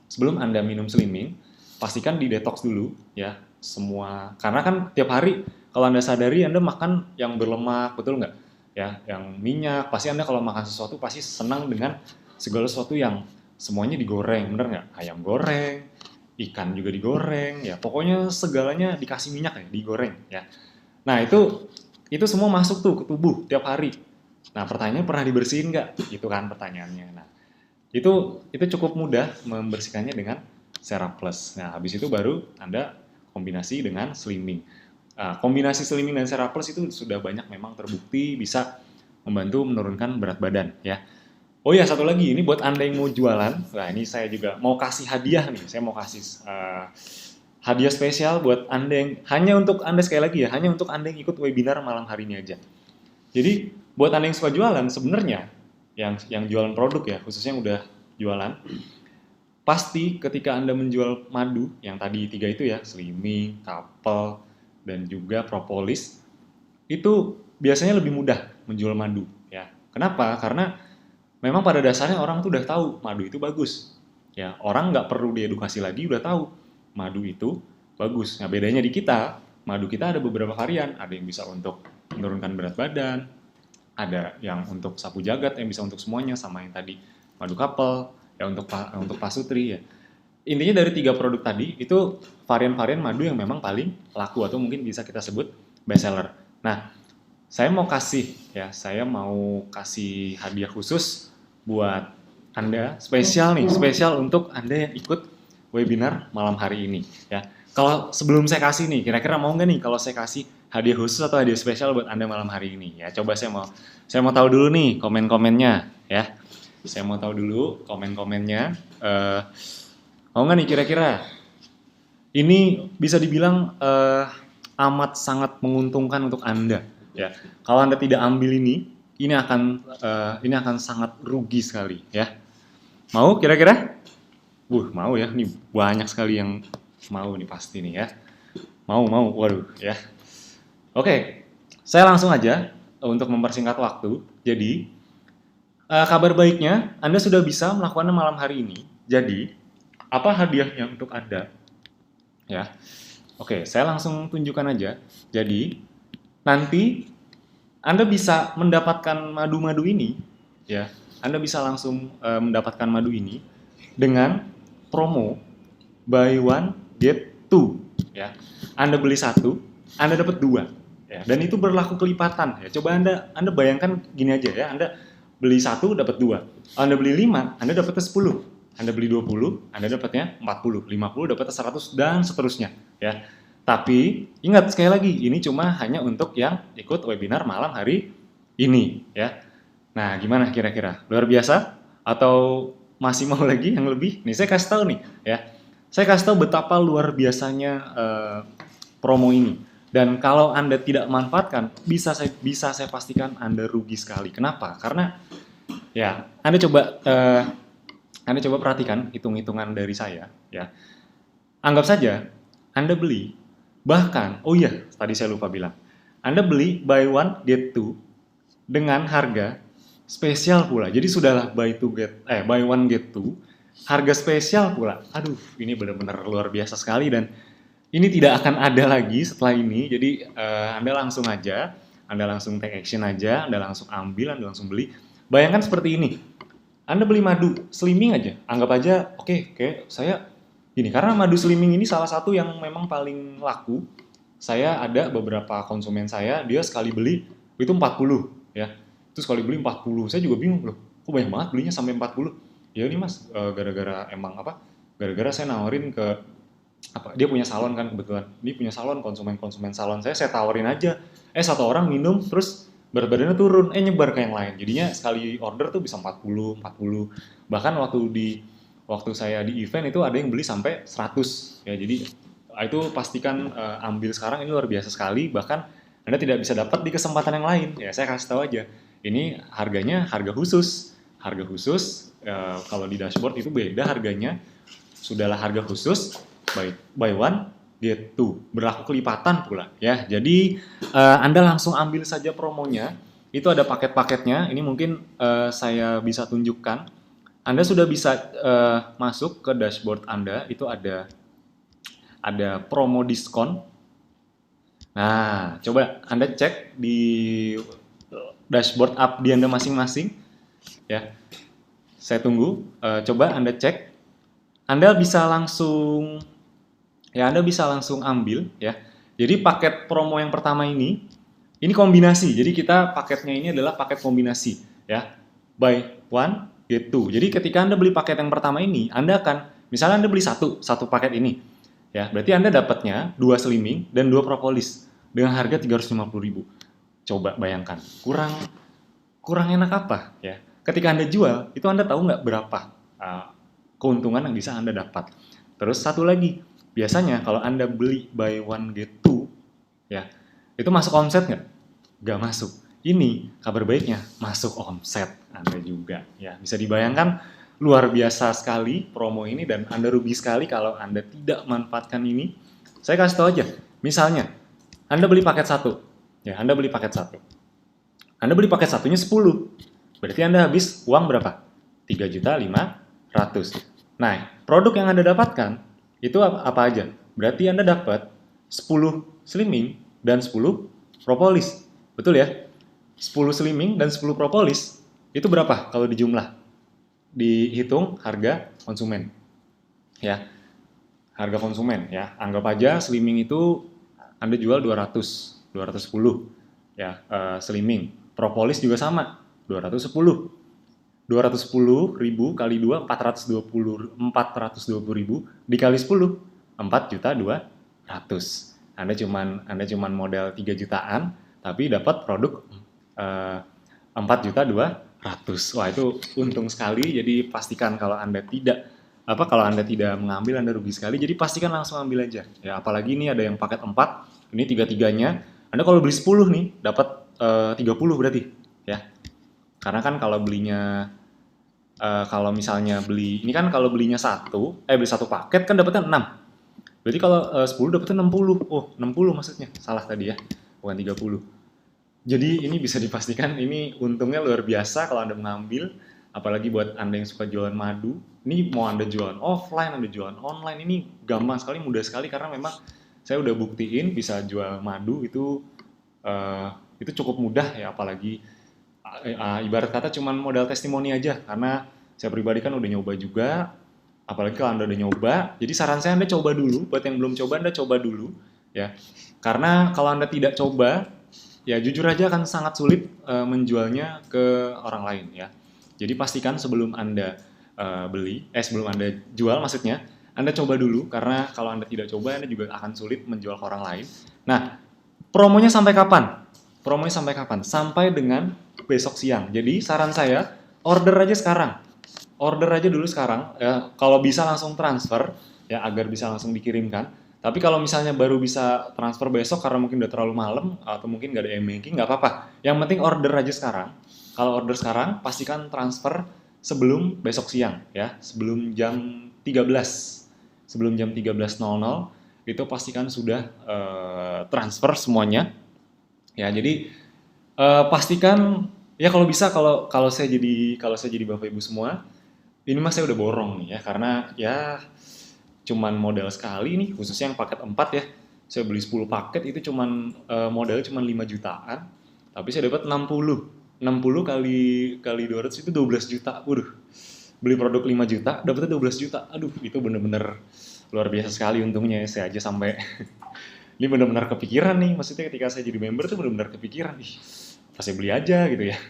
sebelum Anda minum slimming, pastikan didetoks dulu ya semua. Karena kan tiap hari kalau Anda sadari Anda makan yang berlemak, betul nggak? Ya, yang minyak. Pasti Anda kalau makan sesuatu pasti senang dengan segala sesuatu yang semuanya digoreng, bener nggak? Ayam goreng, ikan juga digoreng, ya pokoknya segalanya dikasih minyak ya, digoreng ya. Nah itu semua masuk tuh ke tubuh tiap hari. Nah pertanyaannya, pernah dibersihin nggak? Itu kan pertanyaannya. Nah Itu cukup mudah membersihkannya dengan Sera Plus. Nah, habis itu baru Anda kombinasi dengan Slimming. Kombinasi Slimming dan Sera Plus itu sudah banyak memang terbukti bisa membantu menurunkan berat badan ya. Oh ya, satu lagi, ini buat Anda yang mau jualan. Nah, ini saya juga mau kasih hadiah nih. Saya mau kasih hadiah spesial buat Anda yang hanya untuk Anda, sekali lagi ya, hanya untuk Anda yang ikut webinar malam hari ini aja. Jadi, buat Anda yang suka jualan, sebenarnya yang jualan produk ya, khususnya yang udah jualan, pasti ketika Anda menjual madu yang tadi 3 itu ya, Slimming, Couple, dan juga Propolis, itu biasanya lebih mudah menjual madu ya. Kenapa? Karena memang pada dasarnya orang tuh udah tahu madu itu bagus. Ya, orang nggak perlu diedukasi lagi, udah tahu madu itu bagus. Nah, bedanya di kita, madu kita ada beberapa varian. Ada yang bisa untuk menurunkan berat badan, ada yang untuk sapu jagat, yang bisa untuk semuanya, sama yang tadi madu Couple, ya untuk pasutri ya. Intinya dari 3 produk tadi, itu varian-varian madu yang memang paling laku atau mungkin bisa kita sebut best seller. Nah, saya mau kasih hadiah khusus buat Anda, spesial untuk Anda yang ikut webinar malam hari ini ya. Kalau sebelum saya kasih nih, kira-kira mau nggak nih kalau saya kasih hadiah khusus atau hadiah spesial buat Anda malam hari ini ya? Coba saya mau tahu dulu nih komen-komennya ya. Saya mau tahu dulu komen-komennya. Mau nggak nih kira-kira? Ini bisa dibilang amat sangat menguntungkan untuk Anda ya. Kalau Anda tidak ambil ini akan sangat rugi sekali ya. Mau kira-kira? Mau ya. Nih banyak sekali yang mau nih pasti nih ya. Mau. Waduh ya. Oke. Saya langsung aja untuk mempersingkat waktu. Jadi kabar baiknya Anda sudah bisa melakukannya malam hari ini. Jadi apa hadiahnya untuk Anda? Ya. Oke, saya langsung tunjukkan aja. Jadi nanti Anda bisa mendapatkan madu-madu ini ya. Anda bisa langsung mendapatkan madu ini dengan promo buy one get two ya. Anda beli 1, Anda dapat 2 ya. Dan itu berlaku kelipatan ya. Coba Anda bayangkan gini aja ya. Anda beli 1 dapat 2. Anda beli 5, Anda dapatnya 10. Anda beli 20, Anda dapatnya 40, 50 dapatnya 100 dan seterusnya ya. Tapi ingat sekali lagi, ini cuma hanya untuk yang ikut webinar malam hari ini ya. Nah, gimana kira-kira? Luar biasa atau masih mau lagi yang lebih? Nih saya kasih tahu nih ya. Saya kasih tahu betapa luar biasanya promo ini. Dan kalau Anda tidak manfaatkan, bisa saya pastikan Anda rugi sekali. Kenapa? Karena ya, Anda coba perhatikan hitung-hitungan dari saya ya. Anggap saja Anda beli, bahkan oh iya tadi saya lupa bilang, Anda beli buy one get two dengan harga spesial pula. Jadi sudahlah buy one get two, harga spesial pula. Aduh, ini benar-benar luar biasa sekali dan ini tidak akan ada lagi setelah ini. Jadi Anda langsung take action aja, Anda langsung ambil, Anda langsung beli. Bayangkan seperti ini. Anda beli madu Slimming aja, anggap aja oke, saya ini karena madu Slimming ini salah satu yang memang paling laku. Saya ada beberapa konsumen saya, dia sekali beli itu 40 ya. Itu sekali beli 40. Saya juga bingung loh, kok banyak banget belinya sampai 40. Ya ini Mas, gara-gara saya nawarin ke dia punya salon kan kebetulan. Dia punya salon, konsumen salon saya tawarin aja. Satu orang minum terus berat badannya turun, nyebar ke yang lain. Jadinya sekali order tuh bisa 40. Bahkan waktu saya di event itu ada yang beli sampai 100. Ya, jadi itu pastikan ambil sekarang, ini luar biasa sekali. Bahkan Anda tidak bisa dapat di kesempatan yang lain. Ya, saya kasih tahu aja. Ini harganya harga khusus. Kalau di dashboard itu beda harganya. Sudahlah harga khusus buy one get two, berlaku kelipatan pula ya. Jadi Anda langsung ambil saja promonya. Itu ada paket-paketnya. Ini mungkin saya bisa tunjukkan. Anda sudah bisa masuk ke dashboard Anda. Itu ada promo diskon. Nah, coba Anda cek di dashboard app di Anda masing-masing ya. Saya tunggu. Coba Anda cek. Anda bisa langsung ambil ya. Jadi paket promo yang pertama ini kombinasi. Jadi kita paketnya ini adalah paket kombinasi ya. Buy one gitu. Jadi ketika Anda beli paket yang pertama ini, Anda akan, misalnya Anda beli satu paket ini, ya, berarti Anda dapatnya 2 slimming dan 2 propolis dengan harga 350.000. Coba bayangkan, kurang kurang enak apa ya? Ketika Anda jual, itu Anda tahu nggak berapa uh, keuntungan yang bisa Anda dapat. Terus satu lagi, biasanya kalau Anda beli buy one get two, ya, itu masuk omset nggak? Nggak masuk. Ini kabar baiknya masuk omset Anda juga. Ya, bisa dibayangkan luar biasa sekali promo ini dan Anda rugi sekali kalau Anda tidak manfaatkan ini. Saya kasih tahu aja. Misalnya, Anda beli paket satu. Ya, Anda beli paket satu. Anda beli paket satunya 10. Berarti Anda habis uang berapa? 3.500.000. Nah, produk yang Anda dapatkan itu apa aja? Berarti Anda dapat 10 slimming dan 10 propolis. Betul ya? 10 slimming dan 10 propolis itu berapa kalau dijumlah? Dihitung harga konsumen. Ya. Harga konsumen ya. Anggap aja slimming itu Anda jual 210 ya, slimming. Propolis juga sama, 210. 210.000 kali 2, 420.000 dikali 10, 4.200.000. Anda cuman modal 3 jutaan, tapi dapat produk 4.200.000. Wah, itu untung sekali. Jadi pastikan kalau Anda tidak mengambil, Anda rugi sekali. Jadi pastikan langsung ambil aja. Ya, apalagi ini ada yang paket 4, ini tiga-tiganya. Anda kalau beli 10 nih, dapat 30 berarti, ya. Karena kan kalau belinya kalau misalnya ini kan kalau belinya beli satu paket kan dapatnya 6. Berarti kalau 10 dapatnya 60. Oh, 60 maksudnya. Salah tadi ya. Bukan 30. Jadi ini bisa dipastikan ini untungnya luar biasa kalau Anda mengambil, apalagi buat Anda yang suka jualan madu. Ini mau Anda jualan offline, Anda jualan online, ini gampang sekali, mudah sekali karena memang saya udah buktiin bisa jual madu itu cukup mudah ya, apalagi ibarat kata cuman modal testimoni aja, karena saya pribadi kan udah nyoba juga, apalagi kalau Anda udah nyoba. Jadi saran saya Anda coba dulu, buat yang belum coba Anda coba dulu ya. Karena kalau Anda tidak coba, ya jujur aja akan sangat sulit menjualnya ke orang lain ya. Jadi pastikan sebelum Anda sebelum Anda jual maksudnya, Anda coba dulu, karena kalau Anda tidak coba Anda juga akan sulit menjual ke orang lain. Nah, promonya sampai kapan? Promonya sampai kapan? Sampai dengan besok siang. Jadi saran saya, order aja sekarang. Order aja dulu sekarang. Ya, kalau bisa langsung transfer, ya agar bisa langsung dikirimkan. Tapi kalau misalnya baru bisa transfer besok karena mungkin udah terlalu malam atau mungkin nggak ada e-banking, nggak apa-apa. Yang penting order aja sekarang. Kalau order sekarang, pastikan transfer sebelum besok siang, ya, sebelum jam 13. Sebelum jam 13.00 itu pastikan sudah transfer semuanya. Ya, jadi pastikan ya, kalau bisa, kalau saya jadi Bapak Ibu semua, ini mas saya udah borong nih ya, karena ya cuman modal sekali nih, khususnya yang paket 4 ya. Saya beli 10 paket itu modalnya cuman 5 jutaan, tapi saya dapat 60. 60 kali 200 itu 12 juta. Waduh. Beli produk 5 juta, dapatnya 12 juta. Aduh, itu bener-bener luar biasa sekali untungnya ya. Saya aja sampai ini benar-benar kepikiran nih, maksudnya ketika saya jadi member tuh benar-benar kepikiran, ih, apa saya beli aja gitu ya.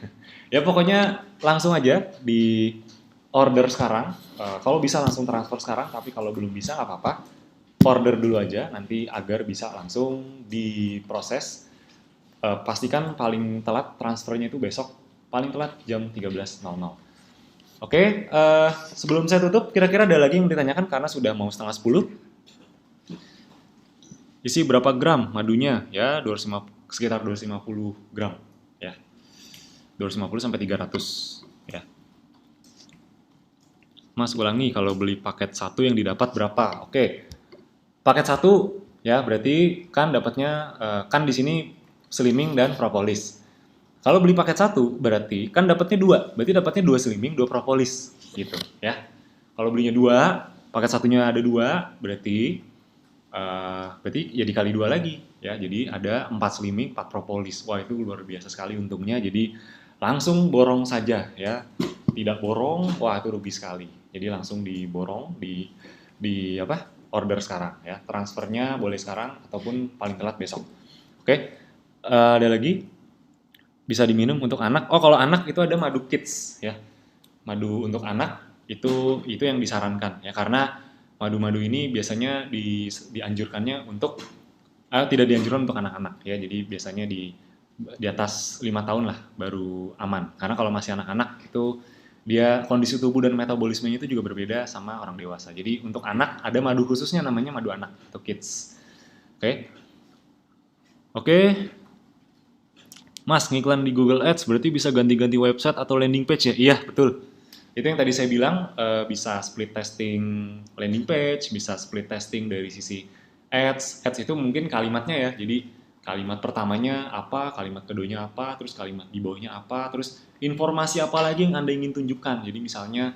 Ya pokoknya langsung aja di order sekarang, kalau bisa langsung transfer sekarang, tapi kalau belum bisa nggak apa-apa, order dulu aja nanti agar bisa langsung diproses. Pastikan paling telat transfernya itu besok, paling telat jam 13.00. Oke, sebelum saya tutup, kira-kira ada lagi yang ditanyakan karena sudah mau setengah 10. Isi berapa gram madunya? Ya, sekitar 250 gram. Ya, 250 sampai 300. Ya. Mas ulangi, kalau beli paket 1 yang didapat berapa? Oke, paket 1 ya berarti kan dapatnya, kan di sini slimming dan propolis. Kalau beli paket 1 berarti kan dapatnya 2, berarti dapatnya 2 slimming, 2 propolis gitu ya. Kalau belinya 2, paket satunya ada 2, berarti ya dikali 2 lagi ya, jadi ada 4 slimming, 4 propolis. Wah, itu luar biasa sekali untungnya. Jadi langsung borong saja ya, tidak borong, wah itu rugi sekali. Jadi langsung diborong, order sekarang ya, transfernya boleh sekarang ataupun paling telat besok. Oke, ada lagi, bisa diminum untuk anak. Oh, kalau anak itu ada madu kids ya. madu untuk anak itu yang disarankan ya, karena madu-madu ini biasanya dianjurkannya untuk tidak dianjurkan untuk anak-anak ya. Jadi biasanya di atas 5 tahun lah baru aman. Karena kalau masih anak-anak itu dia kondisi tubuh dan metabolismenya itu juga berbeda sama orang dewasa. Jadi untuk anak ada madu khususnya namanya madu anak atau kids. Oke. Oke. Mas, ngiklan di Google Ads berarti bisa ganti-ganti website atau landing page ya? Iya, betul. Itu yang tadi saya bilang, bisa split testing landing page, bisa split testing dari sisi ads. Ads itu mungkin kalimatnya ya, jadi kalimat pertamanya apa, kalimat keduanya apa, terus kalimat di bawahnya apa, terus informasi apa lagi yang Anda ingin tunjukkan. Jadi misalnya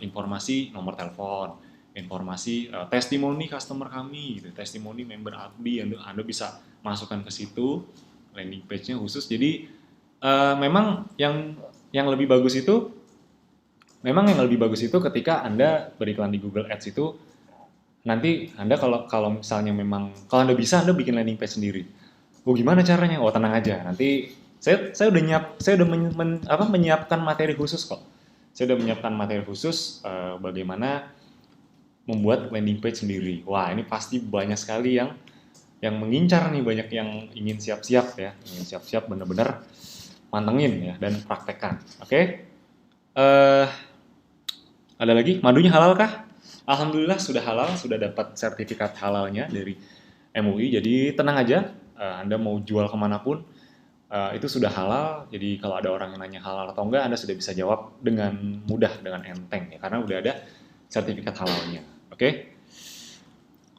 informasi nomor telepon, informasi testimoni customer kami, gitu, testimoni member Abdi, Anda bisa masukkan ke situ landing page-nya khusus. Jadi memang yang lebih bagus itu ketika Anda beriklan di Google Ads itu nanti Anda kalau misalnya memang kalau Anda bisa Anda bikin landing page sendiri. Oh, gimana caranya? Oh, tenang aja. Nanti saya udah menyiapkan materi khusus kok. Saya udah menyiapkan materi khusus bagaimana membuat landing page sendiri. Wah, ini pasti banyak sekali yang mengincar nih, banyak yang ingin siap-siap ya, ingin siap-siap benar-benar mantengin ya dan praktekkan. Oke. Ada lagi, madunya halal kah? Alhamdulillah sudah halal, sudah dapat sertifikat halalnya dari MUI. Jadi tenang aja, Anda mau jual kemanapun itu sudah halal. Jadi kalau ada orang yang nanya halal atau enggak, Anda sudah bisa jawab dengan mudah, dengan enteng ya, karena udah ada sertifikat halalnya. Oke?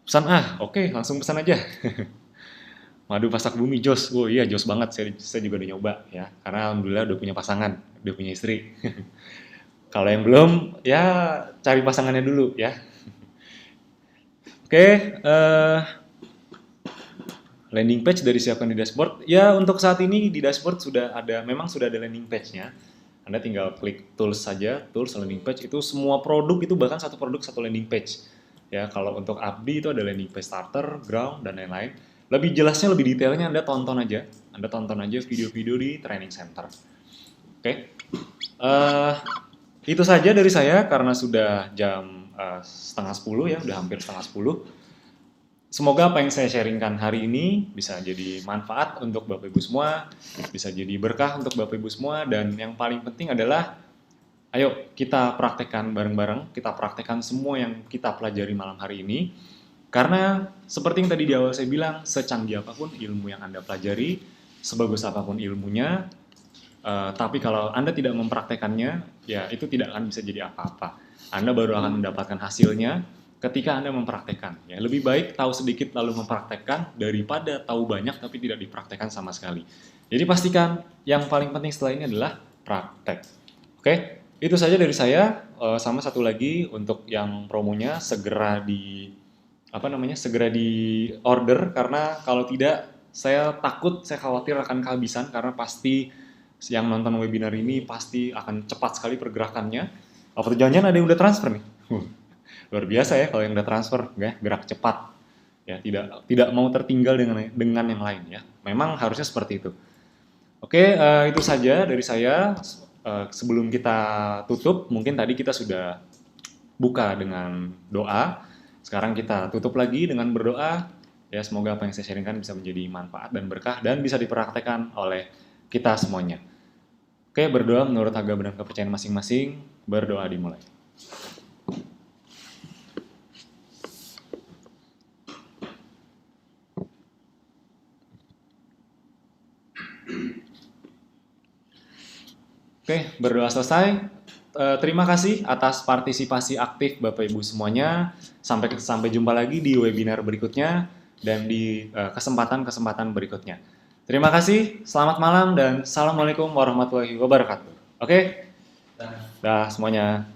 Pesan oke, langsung pesan aja. Madu pasak bumi jos. Oh iya, jos banget. Saya juga udah nyoba ya. Karena alhamdulillah udah punya pasangan, udah punya istri. Kalau yang belum, ya cari pasangannya dulu ya. Oke, landing page dari siapkan di dashboard. Ya untuk saat ini di dashboard memang sudah ada landing page-nya. Anda tinggal klik tools saja, tools landing page itu semua produk itu bahkan satu produk satu landing page. Ya, kalau untuk Abdi itu ada landing page starter, ground, dan lain-lain. Lebih jelasnya, lebih detailnya Anda tonton aja video-video di training center. Oke. Itu saja dari saya karena sudah jam 9:30 ya, udah hampir 9:30. Semoga apa yang saya sharingkan hari ini bisa jadi manfaat untuk Bapak Ibu semua, bisa jadi berkah untuk Bapak Ibu semua, dan yang paling penting adalah ayo kita praktekkan bareng-bareng, kita praktekkan semua yang kita pelajari malam hari ini. Karena seperti yang tadi di awal saya bilang, secanggih apapun ilmu yang Anda pelajari, sebagus apapun ilmunya, tapi kalau Anda tidak mempraktekannya, ya itu tidak akan bisa jadi apa-apa. Anda baru akan mendapatkan hasilnya ketika Anda mempraktekkan. Ya, lebih baik tahu sedikit lalu mempraktekkan daripada tahu banyak tapi tidak dipraktekkan sama sekali. Jadi pastikan yang paling penting setelah ini adalah praktek. Oke? Itu saja dari saya. Sama satu lagi untuk yang promonya segera di order, karena kalau tidak saya khawatir akan kehabisan, karena pasti yang nonton webinar ini pasti akan cepat sekali pergerakannya. Apa jangan-jangan ada yang udah transfer nih? Luar biasa ya kalau yang udah transfer, ya, gerak cepat. Ya, tidak mau tertinggal dengan yang lain ya. Memang harusnya seperti itu. Oke, itu saja dari saya. Sebelum kita tutup, mungkin tadi kita sudah buka dengan doa. Sekarang kita tutup lagi dengan berdoa. Ya, semoga apa yang saya sharingkan bisa menjadi manfaat dan berkah dan bisa dipraktekkan oleh kita semuanya. Oke, berdoa menurut agama dan kepercayaan masing-masing. Berdoa dimulai. Oke, berdoa selesai. Terima kasih atas partisipasi aktif Bapak Ibu semuanya. Sampai jumpa lagi di webinar berikutnya dan di kesempatan-kesempatan berikutnya. Terima kasih, selamat malam, dan assalamualaikum warahmatullahi wabarakatuh. Oke? Dah semuanya.